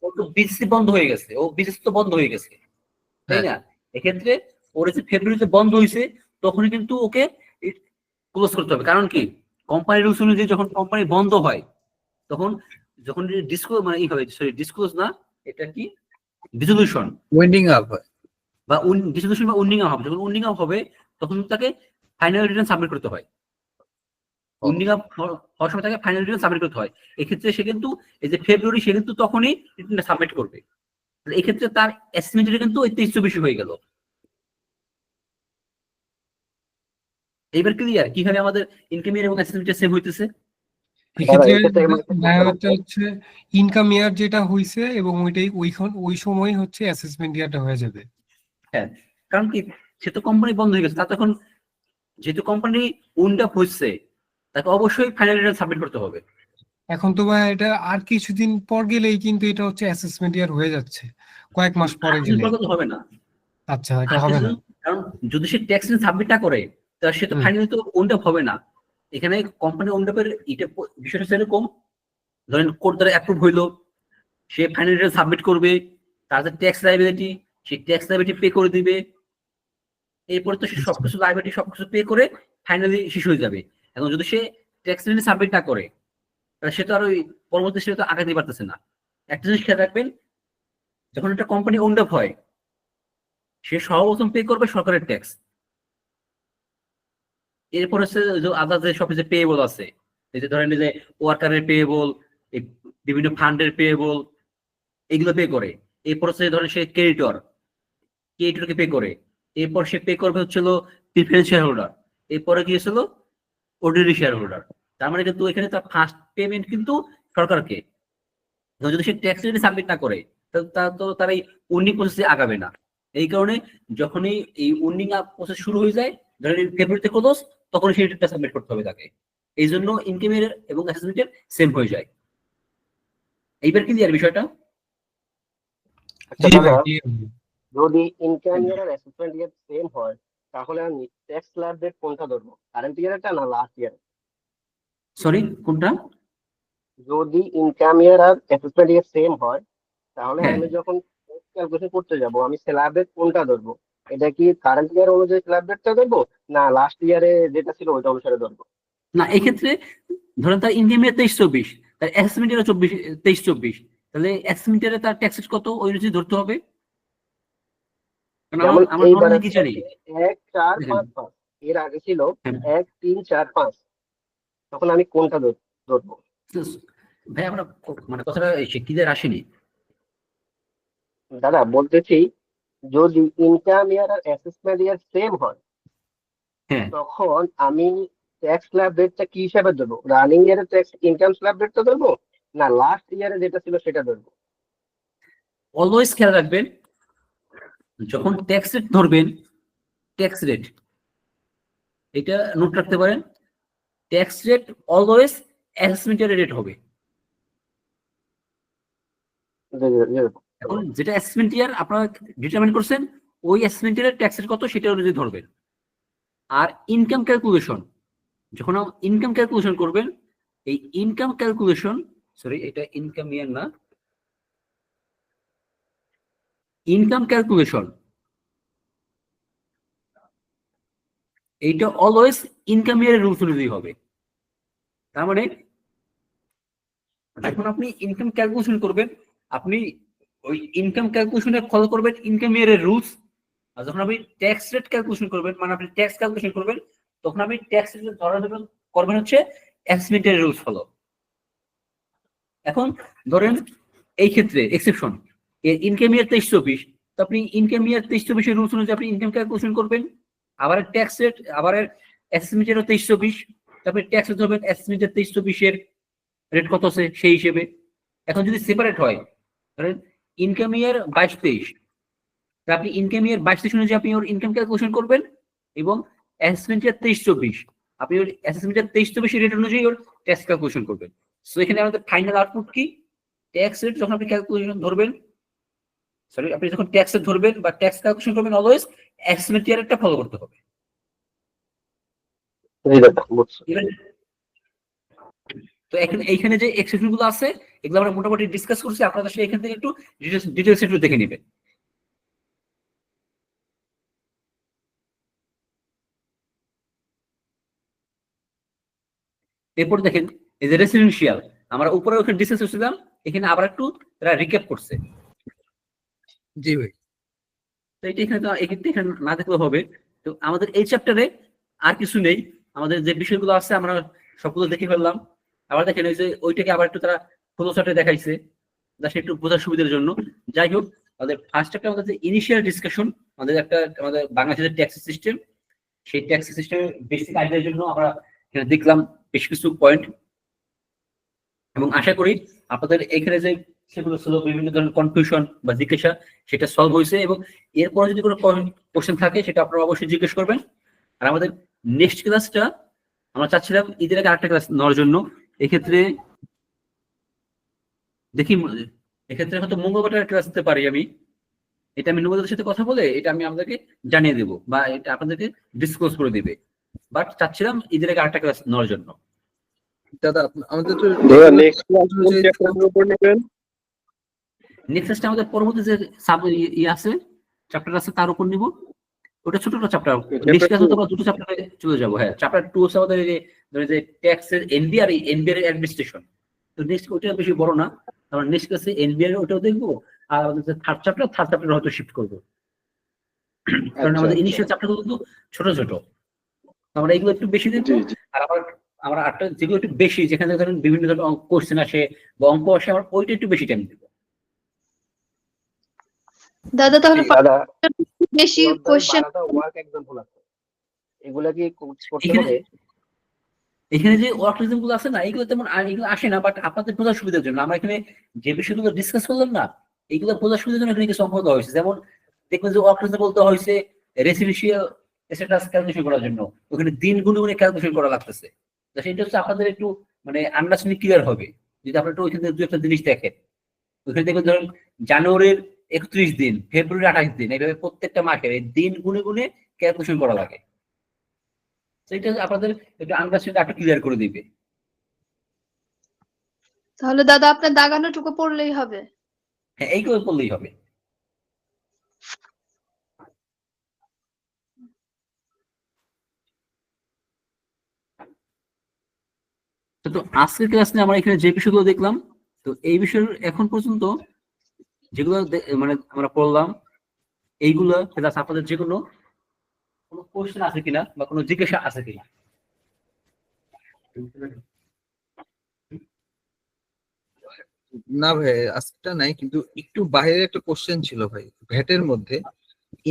ওর তো বিজনেস বন্ধ হয়ে গেছে, ও বিজনেস তো বন্ধ হয়ে গেছে, তাই না? এক্ষেত্রে ওর যে ফেব্রুয়ারিতে বন্ধ হয়েছে তখনই কিন্তু ওকে ক্লোজ করতে হবে। কারণ কি, কোম্পানির রুলস অনুযায়ী যখন কোম্পানি বন্ধ হয় তখন যখন মানে ই হবে, সরি ডিসক্লোজ না, এটা কি ডিসলিউশন, ওয়েন্ডিং আপ হয় বা ডিসলিউশন বা উইন্ডিং আপ হবে। যখন উইন্ডিং আপ হবে তখন তাকে ফাইনাল রিটার্ন সাবমিট করতে হয়। উইন্ডিং আপ হওয়ার সময় তাকে ফাইনাল রিটার্ন সাবমিট করতে হয়। এক্ষেত্রে সে কিন্তু এই যে ফেব্রুয়ারি, সে কিন্তু তখনই রিটার্নটা সাবমিট করবে। এক্ষেত্রে তার এস্টিমেটেড কিন্তু 23-24 হয়ে গেল। এইবার ক্লিয়ার কিভাবে আমাদের ইনকাম ইয়ার এবং এস্টিমেটেড সেম হইতেছে? এক্ষেত্রে ভাইয়াটা হচ্ছে ইনকাম ইয়ার যেটা হইছে এবং ওইটাই ওই সময় হচ্ছে অ্যাসেসমেন্ট ইয়ারটা হয়ে যাবে। হ্যাঁ, কারণ কি, সে তো কোম্পানি বন্ধ হয়ে গেছে, তার তখন যেহেতু কোম্পানি উইন্ড আপ হচ্ছে তাকে অবশ্যই ফাইনাল রিটার্ন সাবমিট করতে হবে। এখন তো ভাই এটা আর কিছুদিন পর গেলেই কিন্তু এটা হচ্ছে অ্যাসেসমেন্ট ইয়ার হয়ে যাচ্ছে, কয়েক মাস পরে গেলে। হবে না, আচ্ছা, এটা হবে না, কারণ যদি সে ট্যাক্স সাবমিট না করে তাহলে সে তো ফাইনালি তো উইন্ড আপ হবে না। এখানে কোম্পানি উইন্ড আপের এটা বিষয়টা সেরকম, ধরেন কোর্ট দ্বারা অ্যাপ্রুভ হইলো, সে ফাইনাল রিটার্ন সাবমিট করবে, তার যে ট্যাক্স লাইবিলিটি সেই ট্যাক্স লাইবিলিটি পে করে দিবে, এরপরে তো সে সবকিছু লাইবিলিটি সবকিছু পে করে ফাইনালি শেষ হয়ে যাবে। এখন যদি সে ট্যাক্স রিটার্ন সাবমিট না করে তাহলে সে তো আর ওই পরবর্তী সে তো আগাতে পারতেছে না। একটা জিনিস খেয়াল রাখবেন, যখন একটা কোম্পানি ওন্ড আপ হয় সে সর্বপ্রথম পে করবে সরকারের ট্যাক্স, এরপর হচ্ছে আদার যে সব যে পেয়েবল আছে, এই যে ধরেন যে ওয়ার্কারের পেয়েবল, বিভিন্ন ফান্ডের পেয়েবল, এগুলো পে করে। এরপর হচ্ছে ধরেন সে ক্রেডিটরকে পে করে, এরপর সে পে করবে হচ্ছিল প্রিফারেন্স শেয়ার হোল্ডার, এরপরে কি হচ্ছিল অর্ডিনারি শেয়ার হোল্ডার। তার মানে কিন্তু এখানে তার ফার্স্ট পেমেন্ট কিন্তু সরকারকে। যদি সে ট্যাক্স রিটার্ন সাবমিট না করে তার এই উইন্ডিং প্রসেসে আগাবে না। এই কারণে যখনই এই উইন্ডিং প্রসেস শুরু হয়ে যায়, ধরেন ফেব্রুয়ারিতে ক্লোজ, তখন সেই রিটার্নটা সাবমিট করতে হবে তাকে। এই জন্য ইনকামের এবং অ্যাসেসমেন্টের সেম হয়ে যায়। এইবার কি আর বিষয়টা, যদি ইনকাম ইয়ার আর অ্যাসেসমেন্ট ইয়ার সেম হয় তাহলে আমি ট্যাক্স স্ল্যাব রেট কোনটা ধরবো, কারেন্ট ইয়ারটা না লাস্ট ইয়ার? সরি কোনটা? যদি ইনকাম ইয়ার আর অ্যাসেসমেন্ট ইয়ার সেম হয় তাহলে আমি যখন ক্যালকুলেশন করতে যাব আমি স্ল্যাব রেট কোনটা ধরবো? এটা কি কারেন্ট ইয়ার অনুযায়ী স্ল্যাব রেটটা ধরবো না লাস্ট ইয়ারে যেটা ছিল ওইটা অনুসারে ধরবো? না, এক্ষেত্রে ধরেন তার ইনকাম ইয়ার 23-24, তার অ্যাসেসমেন্ট ইয়ার 23-24, তাহলে অ্যাসেসমেন্ট ইয়ারে তার ট্যাক্স কত ওই অনুযায়ী ধরতে হবে। যেমন এইবার 1-4-5-5, এর আগে ছিল 1-3-4-5, তখন আমি কোনটা ধরবো? ভাই আমরা মানে কথাটা ক্লিয়ার আসেনি দাদা। বলতেছি যদি ইনকাম ইয়ার আর অ্যাসেসমেন্ট ইয়ার সেম হয় তখন আমি ট্যাক্স স্ল্যাব রেটটা কি হিসাবে ধরবো? রানিং ইয়ারে ট্যাক্স ইনকাম স্ল্যাব রেটটা ধরবো না লাস্ট ইয়ারে যেটা ছিল সেটা ধরবো? অলওয়েজ খেয়াল রাখবেন, যখন ট্যাক্স রেট ধরবেন, ট্যাক্স রেট এটা নোট রাখতে পারেন, ট্যাক্স রেট অলওয়েজ অ্যাসেসমেন্টের রেট হবে। এখন যেটা অ্যাসেসমেন্ট ইয়ার আপনারা ডিটারমাইন করছেন ওই অ্যাসেসমেন্ট ইয়ারের ট্যাক্স রেট কত সেটা অনুযায়ী ধরবেন। আর ইনকাম ক্যালকুলেশন, যখন ইনকাম ক্যালকুলেশন করবেন, এই ইনকাম ক্যালকুলেশন, সরি এটা ইনকাম ইয়ার না, ইনকাম ক্যালকুলেশন এইটা অলওয়েজ ইনকাম ইয়ারের রুলস অনুযায়ী হবে। তার মানে যখন আপনি ইনকাম ক্যালকুলেশন করবেন আপনি ওই ইনকাম ক্যালকুলেশনে ফলো করবেন ইনকাম ইয়ারের রুলস, আর যখন আপনি ট্যাক্স রেট ক্যালকুলেশন করবেন মানে আপনি ট্যাক্স ক্যালকুলেশন করবেন তখন আপনি ট্যাক্স রেট ধরার জন্য করবেন হচ্ছে অ্যাসেসমেন্ট ইয়ারের রুলস ফলো। এখন ধরেন এই ক্ষেত্রে এক্সেপশন ইনকাম ইয়ার 23-24, তো আপনি ইনকাম ইয়ার 23-24 এর রুলস অনুযায়ী আপনি ইনকাম ক্যালকুলেশন করবেন, আবার ট্যাক্স রেট আবার অ্যাসেসমেন্ট ইয়ারও 23-24, তারপরে ট্যাক্স রেট ধরবেন অ্যাসেসমেন্ট ইয়ার 23-24 এর রেট কত আছে সেই হিসেবে। এখন যদি সেপারেট হয় ধরেন ইনকাম ইয়ার 22-23, আপনি ইনকাম ইয়ার 22-23 অনুযায়ী আপনি ওর ইনকাম ক্যালকুলেশন করবেন এবং অ্যাসেসমেন্ট ইয়ার 23-24 আপনি ওর অ্যাসেসমেন্ট ইয়ার 23-24 রেট অনুযায়ী ওর ট্যাক্স ক্যালকুলেশন করবেন। সো এখানে আমাদের ফাইনাল আউটপুট কি, ট্যাক্স রেট যখন আপনি ক্যালকুলেশন ধরবেন, সরি আপনি যখন ট্যাক্স রেট ধরবেন বা ট্যাক্স ক্যালকুলেশন করবেন অলওয়েজ অ্যাসেসমেন্ট ইয়ারটা ফলো করতে হবে। তো এইখানে যে এক্সেপশন গুলো আছে এগুলো আমরা মোটামুটি ডিসকাস করছি, আপনারা এখান থেকে একটু ডিটেইলস একটু দেখে নেবেন। এরপর দেখেন এই যে রেসিডেন্সিয়াল, আমরা উপরে ওখানে ডিসকাস করছিলাম, এখানে আবার একটু তারা রিক্যাপ করছে। জি ভাই। তো এটা এখানে তো এখানে না দেখলেও হবে। তো আমাদের এই চ্যাপ্টারে আর কিছু নেই, আমাদের যে বিষয়গুলো আছে আমরা সবগুলো দেখে ফেললাম। আবার দেখেন ওই যে ওইটাকে আবার একটু তারা ফ্লো চার্টে দেখাইছে, জাস্ট একটু বোঝার সুবিধার জন্য। যাই হোক, আমাদের ফার্স্ট একটা আমাদের যে ইনিশিয়াল ডিসকাশন, আমাদের বাংলাদেশের ট্যাক্স সিস্টেম, সেই ট্যাক্স সিস্টেমের বেসিক আইডিয়ার জন্য আমরা এখানে দেখলাম বেশ কিছু পয়েন্ট, এবং আশা করি আপনাদের এখানে যে সেগুলো ছিল বিভিন্ন ধরনের কনফিউশন বা জিজ্ঞাসা, সেটা সলভ হয়েছে। এবং এরপরে যদি কোনো কোশ্চেন থাকে সেটা আপনারা অবশ্যই জিজ্ঞেস করবেন। আর আমাদের নেক্সট ক্লাসটা আমরা চাচ্ছিলাম ঈদের আগে আরেকটা ক্লাস নেওয়ার জন্য। এক্ষেত্রে দেখি, এক্ষেত্রে হয়তো মঙ্গলবার ক্লাস দিতে পারি আমি। এটা আমি নবদের সাথে কথা বলে এটা আমি আপনাদেরকে জানিয়ে দেবো, বা এটা আপনাদেরকে ডিসক্লোজ করে দিবে। বাট চাচ্ছিলাম ঈদের আগে আরেকটা ক্লাস নেওয়ার জন্য। দাদা আমাদের তো নেক্সট ক্লাসটা আমাদের পরবর্তী যে আছে চ্যাপ্টার আছে তার উপর নিব। ওটা ছোট চ্যাপ্টার, নেক্সট ক্লাস হয়তো দুটো চ্যাপ্টারে চলে যাবো। হ্যাঁ, চ্যাপ্টার 2 হচ্ছে আমাদের যে ট্যাক্সের এনবিআর এর অ্যাডমিনিস্ট্রেশন। তো নেক্সট ওটা বেশি বড় না, আমরা নেক্সট ক্লাসে এনবিআর ওটাও দেখবো। আর আমাদের যে থার্ড চ্যাপ্টার হয়তো শিফট করবো, কারণ আমাদের ইনিশিয়াল চ্যাপ্টারগুলো কিন্তু ছোট ছোট, আমরা এগুলো একটু বেশি দেখবো। আর আমরা আটটা যেগুলো একটু বেশি, যেখানে ধরেন বিভিন্ন ধরনের কোশ্চেন আসে বা অঙ্ক আসে, আমরা ওইটা একটু বেশি টাইম দেবো। দাদা তাহলে দাদা বেশি কোশ্চেন ওয়ার্ক এক্সাম্পল আছে, এগুলা কি করতে হবে? এখানে যে ওয়ার্ক এক্সাম্পল আছে না, এগুলো তেমন এগুলো আসে না, বাট আপনাদের বোঝার সুবিধার জন্য আমরা এখানে যে বিষয়গুলো ডিসকাস করলাম না, এইগুলো বোঝার সুবিধার জন্য এখানে কিছু অঙ্ক দেওয়া হয়েছে। যেমন দেখবেন যে ওয়ার্ক এক্সাম্পল দেওয়া হয়েছে রেসিডেন্সিয়াল স্ট্যাটাস ক্যালকুলেশন করার জন্য, ওখানে দিন গুনে ক্যালকুলেশন করা লাগতেছে। সেটা হচ্ছে আপনাদের একটু মানে আন্ডারস্ট্যান্ডিং ক্লিয়ার হবে যদি আপনারা একটু ওইখানে দু একটা জিনিস দেখেন। ওইখানে দেখবেন ধরুন জানুয়ারির 31 দিন, ফেব্রুয়ারি 28 দিন, এইভাবে প্রত্যেকটা মাসের এই দিন গুনে ক্যালকুলেশন করা লাগে। সেটা আপনাদের একটু আন্ডারস্ট্যান্ডিং একটু ক্লিয়ার করে দিবে। তাহলে দাদা আপনার দাগানোটুকু পড়লেই হবে। হ্যাঁ, এইগুলো পড়লেই হবে। তো আজকের ক্লাস নিয়ে আমরা এখানে যে বিষয়গুলো দেখলাম, তো এই বিষয়ের এখন পর্যন্ত যেগুলো মানে আমরা পড়লাম, এইগুলো আপনাদের যে কোনো কোশ্চেন আছে কিনা বা কোনো জিজ্ঞাসা আছে কিনা? না ভাই, আজকেটা নাই, কিন্তু একটু বাইরে একটা কোশ্চেন ছিল ভাই ভ্যাটের মধ্যে।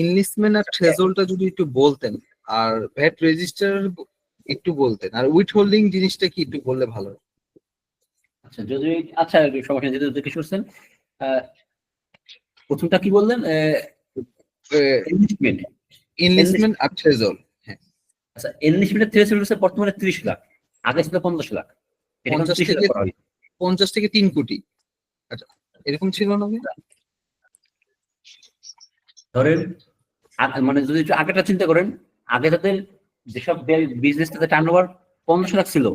ইনলিস্টমেন্ট আর থ্রেশহোল্ডটা যদি একটু বলতেন, আর ভ্যাট রেজিস্টার একটু বলতেন, আর উইথ হোল্ডিং জিনিসটা কি একটু বললে ভালো হয়। আচ্ছা, যদি সমস্যা যেটা জিজ্ঞেস করছেন, প্রথমটা কি বললেন? ইনলিস্টমেন্ট আর থ্রেশহোল্ড। হ্যাঁ, আচ্ছা, এনলিস্টমেন্টের থ্রেশহোল্ড হচ্ছে বর্তমানে 30 লাখ, আগে ছিল 50 লাখ। 50 থেকে 3 কোটি। আচ্ছা, এরকম ছিল না? ধরেন মানে যদি একটু আগেটা চিন্তা করেন, আগে তাদের যেসব বিজনেস তাদের টার্নওভার 50 লাখ ছিল,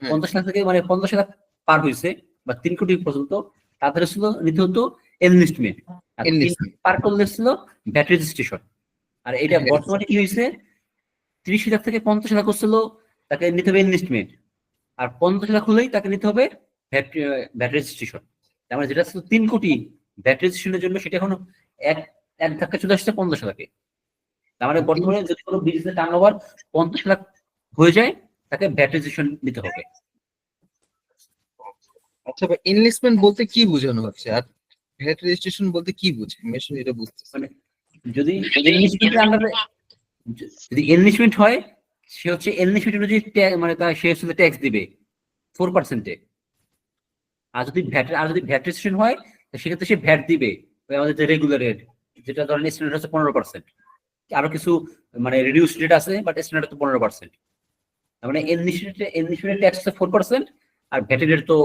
50 লাখ থেকে মানে 50 লাখ পার হয়েছে বা 3 কোটি পর্যন্ত, তাদের ছিল নিতে হতো এনলিস্টমেন্ট, পার করলে ছিল ভ্যাট রেজিস্ট্রেশন। আর এটা বর্তমানে কি হয়েছে, 30 লাখ থেকে 50 লাখ হচ্ছিল তাকে নিতে হবে এনলিস্টমেন্ট, আর 50 লাখ হলেই তাকে নিতে হবে ভ্যাট রেজিস্ট্রেশন। তার মানে যেটা ছিল 3 কোটি ভ্যাট রেজিস্ট্রেশনের জন্য, সেটা এখন এক ধাক্কা চলে আসছে 50 লাখে। তার মানে বর্তমানে যদি কোনো বিজনেস টার্নওভার 50 লাখ হয়ে যায়, তাকে ভ্যাট রেজিস্ট্রেশন নিতে হবে। আচ্ছা ভাই, ইনভেস্টমেন্ট বলতে কি বোঝানো হচ্ছে, আর ভ্যাট রেজিস্ট্রেশন বলতে কি বুঝে? আমি আসলে এটা বুঝতেছি মানে যদি এনলিস্টমেন্ট হয়, সে হচ্ছে এনলিস্টমেন্ট অনুযায়ী মানে সে হচ্ছে ট্যাক্স দিবে 4%। আর যদি ভ্যাট রেজিস্ট্রেশন হয়, সেক্ষেত্রে সে ভ্যাট দিবে আমাদের যে রেগুলার রেট, যেটা ধরেন স্ট্যান্ডার্ড হচ্ছে 15%। আরো কিছু মানে রিডিউস রেট আছে, বাট স্ট্যান্ডার্ড হচ্ছে 15%। তার মানে এনলিস্টমেন্ট ট্যাক্স হচ্ছে 4%, আর ভ্যাটের তো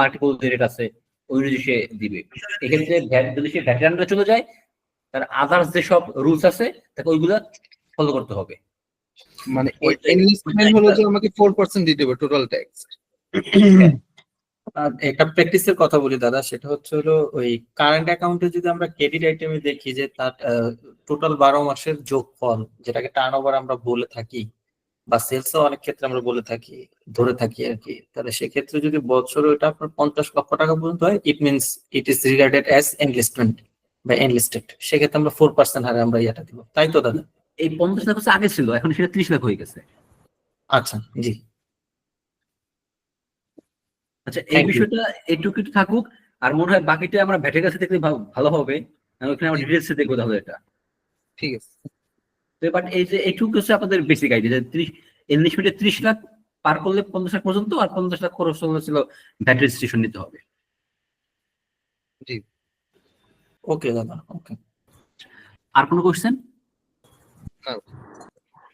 মাল্টিপল রেট আছে, ওই অনুযায়ী সে দিবে। এক্ষেত্রে যদি সে ভ্যাটের আন্ডারে চলে যায়, তার আদার্স যে সব রুলস আছে তাকে ওইগুলা ফলো করতে হবে। মানে ইনভেস্টমেন্ট হলো যে আমাকে 4% দিতে হবে টোটাল ট্যাক্স। একটা প্র্যাকটিসের কথা বলি দাদা, সেটা হচ্ছে হলো ওই কারেন্ট অ্যাকাউন্টে যদি আমরা ক্রেডিট আইটেমে দেখি যে তার টোটাল 12 মাসের যোগফল, যেটাকে টার্নওভার আমরা বলে থাকি, বা সেলস অনেক ক্ষেত্রে আমরা বলে থাকি, ধরে থাকি আর কি, তাহলে সেক্ষেত্রে যদি বছরে ওটা আপনার 50 লক্ষ টাকা পর্যন্ত হয়, it means it is regarded as enlistment বা এনলিস্টেড, সেক্ষেত্রে আমরা 4% হারে আমরা ইয়াটা দিব, তাই তো দাদা? এই 50 লাখ হচ্ছে আগে ছিল, এখন সেটা 30 লাখ হয়ে গেছে। আচ্ছা, জি। আচ্ছা, এই বিষয়টা এইটুকু একটু থাকুক, আর মনে হয় বাকিটা আমরা ভ্যাটের কাছে দেখলে ভালো হবে, ওখানে আমরা ডিটেলসে দেখবো তাহলে এটা। ঠিক আছে। তো বাট এই যে এইটুকু হচ্ছে আপনাদের বেসিক আইডিয়া, যে 30 ইনভেস্টমেন্টে 30 লাখ পার করলে 50 লাখ পর্যন্ত, আর 50 লাখ খরচ ছিল ভ্যাট রেজিস্ট্রেশন নিতে হবে। জি, ওকে দাদা, ওকে। আর কোনো কোশ্চেন?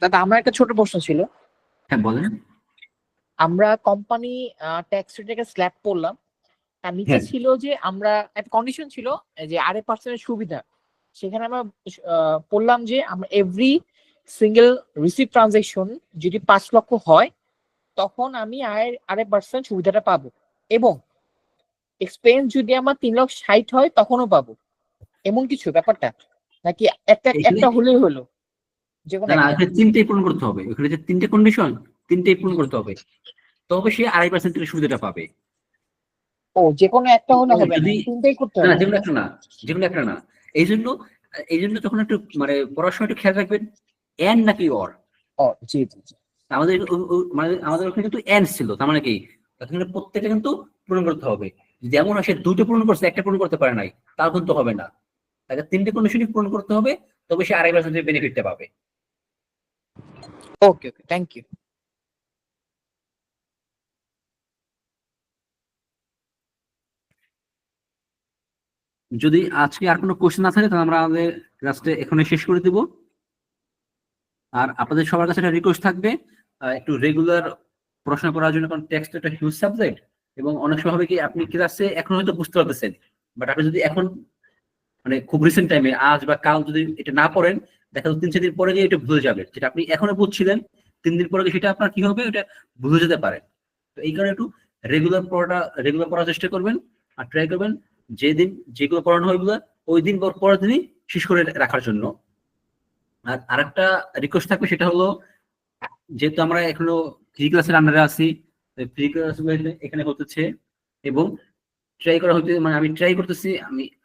দাদা আমার একটা ছোট প্রশ্ন ছিল। হ্যাঁ বলেন। আমরা কোম্পানি ট্যাক্স রেটে স্ল্যাব করলাম, তার নিচে ছিল যে আমরা একটা কন্ডিশন ছিল যে RA% সুবিধা, সেখানে আমরা বললাম যে আমরা এভরি সিঙ্গেল রিসিভ ট্রানজাকশন যদি 5 লক্ষ হয় তখন আমি RA% সুবিধাটা পাবো, এবং এক্সপেন্স যদি আমার 3,60,000 হয় তখনও পাবো, এমন কিছু ব্যাপারটা নাকি একটা হলেই হলো? যে কোনো না, এখানে তিনটেই পূরণ করতে হবে, এখানে যে তিনটে কন্ডিশন, তিনটেই পূরণ করতে হবে, তবে সে 2.5% সুবিধাটা পাবে। ও, যে কোনো একটা হলে হবে না, যদি তিনটেই করতে না, হবে? যেগুলো একটা না, যেগুলো একটা না। এই জন্য তখন একটু মানে পড়ার সময় একটু খেয়াল রাখবেন, এন নাকি অর। জি জি জি। আমাদের মানে আমাদের ওখানে কিন্তু এন ছিল, তার মানে কি এখানে প্রত্যেকটা কিন্তু পূরণ করতে হবে। যদি এমন হয় সে দুটো পূরণ করছে, একটা পূরণ করতে পারে নাই, তাও কিন্তু হবে না, তাকে তিনটে কন্ডিশনই পূরণ করতে হবে, তবে সে 2.5% বেনিফিটটা পাবে। ওকে ওকে, থ্যাংক ইউ। যদি আজকে আর কোনো কোশ্চেন না থাকে তাহলে আমরা আমাদের ক্লাসটা এখানে শেষ করে দিব। আর আপনাদের সবার কাছে একটা রিকোয়েস্ট থাকবে, একটু রেগুলার পড়াশোনা করার জন্য, কারণ টেক্সট একটা হিউজ সাবজেক্ট, এবং অনেক সময় হবে কি আপনি ক্লাসে এখন হয়তো বুঝতে পারতেছেন, বাট আপনি যদি এখন মানে খুব রিসেন্ট টাইমে আজ বা কাল যদি এটা না পড়েন, দেখা যাচ্ছে 3-4 দিন পরে গিয়ে এটা ভুলে যাবে, যেটা আপনি এখনো বুঝছিলেন 3 দিন পরে সেটা আপনার কি হবে, এটা ভুলে যেতে পারে। তো এই কারণে একটু রেগুলার পড়ার চেষ্টা করবেন, আর ট্রাই করবেন যেদিন যেগুলো পড়ানো হয় ওই দিন পরের দিনই শেষ করে রাখার জন্য। আর আরেকটা রিকোয়েস্ট থাকবে, সেটা হলো যেহেতু আমরা এখনো ফ্রি ক্লাসের আন্ডারে আছি, ফ্রি ক্লাস এখানে হতেছে, এবং ট্রাই করা হতে মানে আমি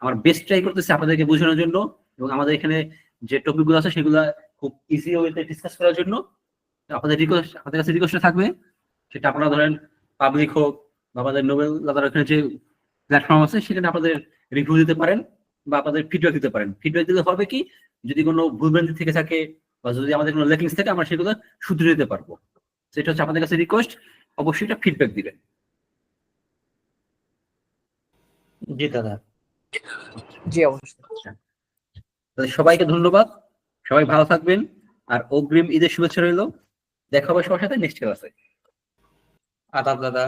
আমার বেস্ট ট্রাই করতেছি আপনাদেরকে বোঝানোর জন্য, এবং আমাদের এখানে যে টপিকগুলো আছে সেগুলো খুব ইজি ওয়েতে ডিসকাস করার জন্য। আপনাদের কাছে রিকোয়েস্ট থাকবে, সেটা আপনারা ধরেন পাবলিক হোক বা আমাদের নোবেল দাদার এখানে যে প্ল্যাটফর্ম আছে সেখানে আপনাদের রিভিউ দিতে পারেন বা আপনাদের ফিডব্যাক দিতে পারেন। ফিডব্যাক দিলে হবে কি, যদি কোনো ভুলভ্রান্তি থেকে থাকে বা যদি আমাদের কোনো লেকিংস থাকে, আমরা সেগুলো শুধরে দিতে পারবো। সেটা হচ্ছে আপনাদের কাছে রিকোয়েস্ট, অবশ্যই এটা ফিডব্যাক দিবেন। জি দাদা। জি অবশ্যই। সবাইকে ধন্যবাদ, সবাই ভালো থাকবেন, আর অগ্রিম ঈদের শুভেচ্ছা রইল। দেখা হবে সবার সাথে নেক্সট ক্লাসে। আদাব দাদা।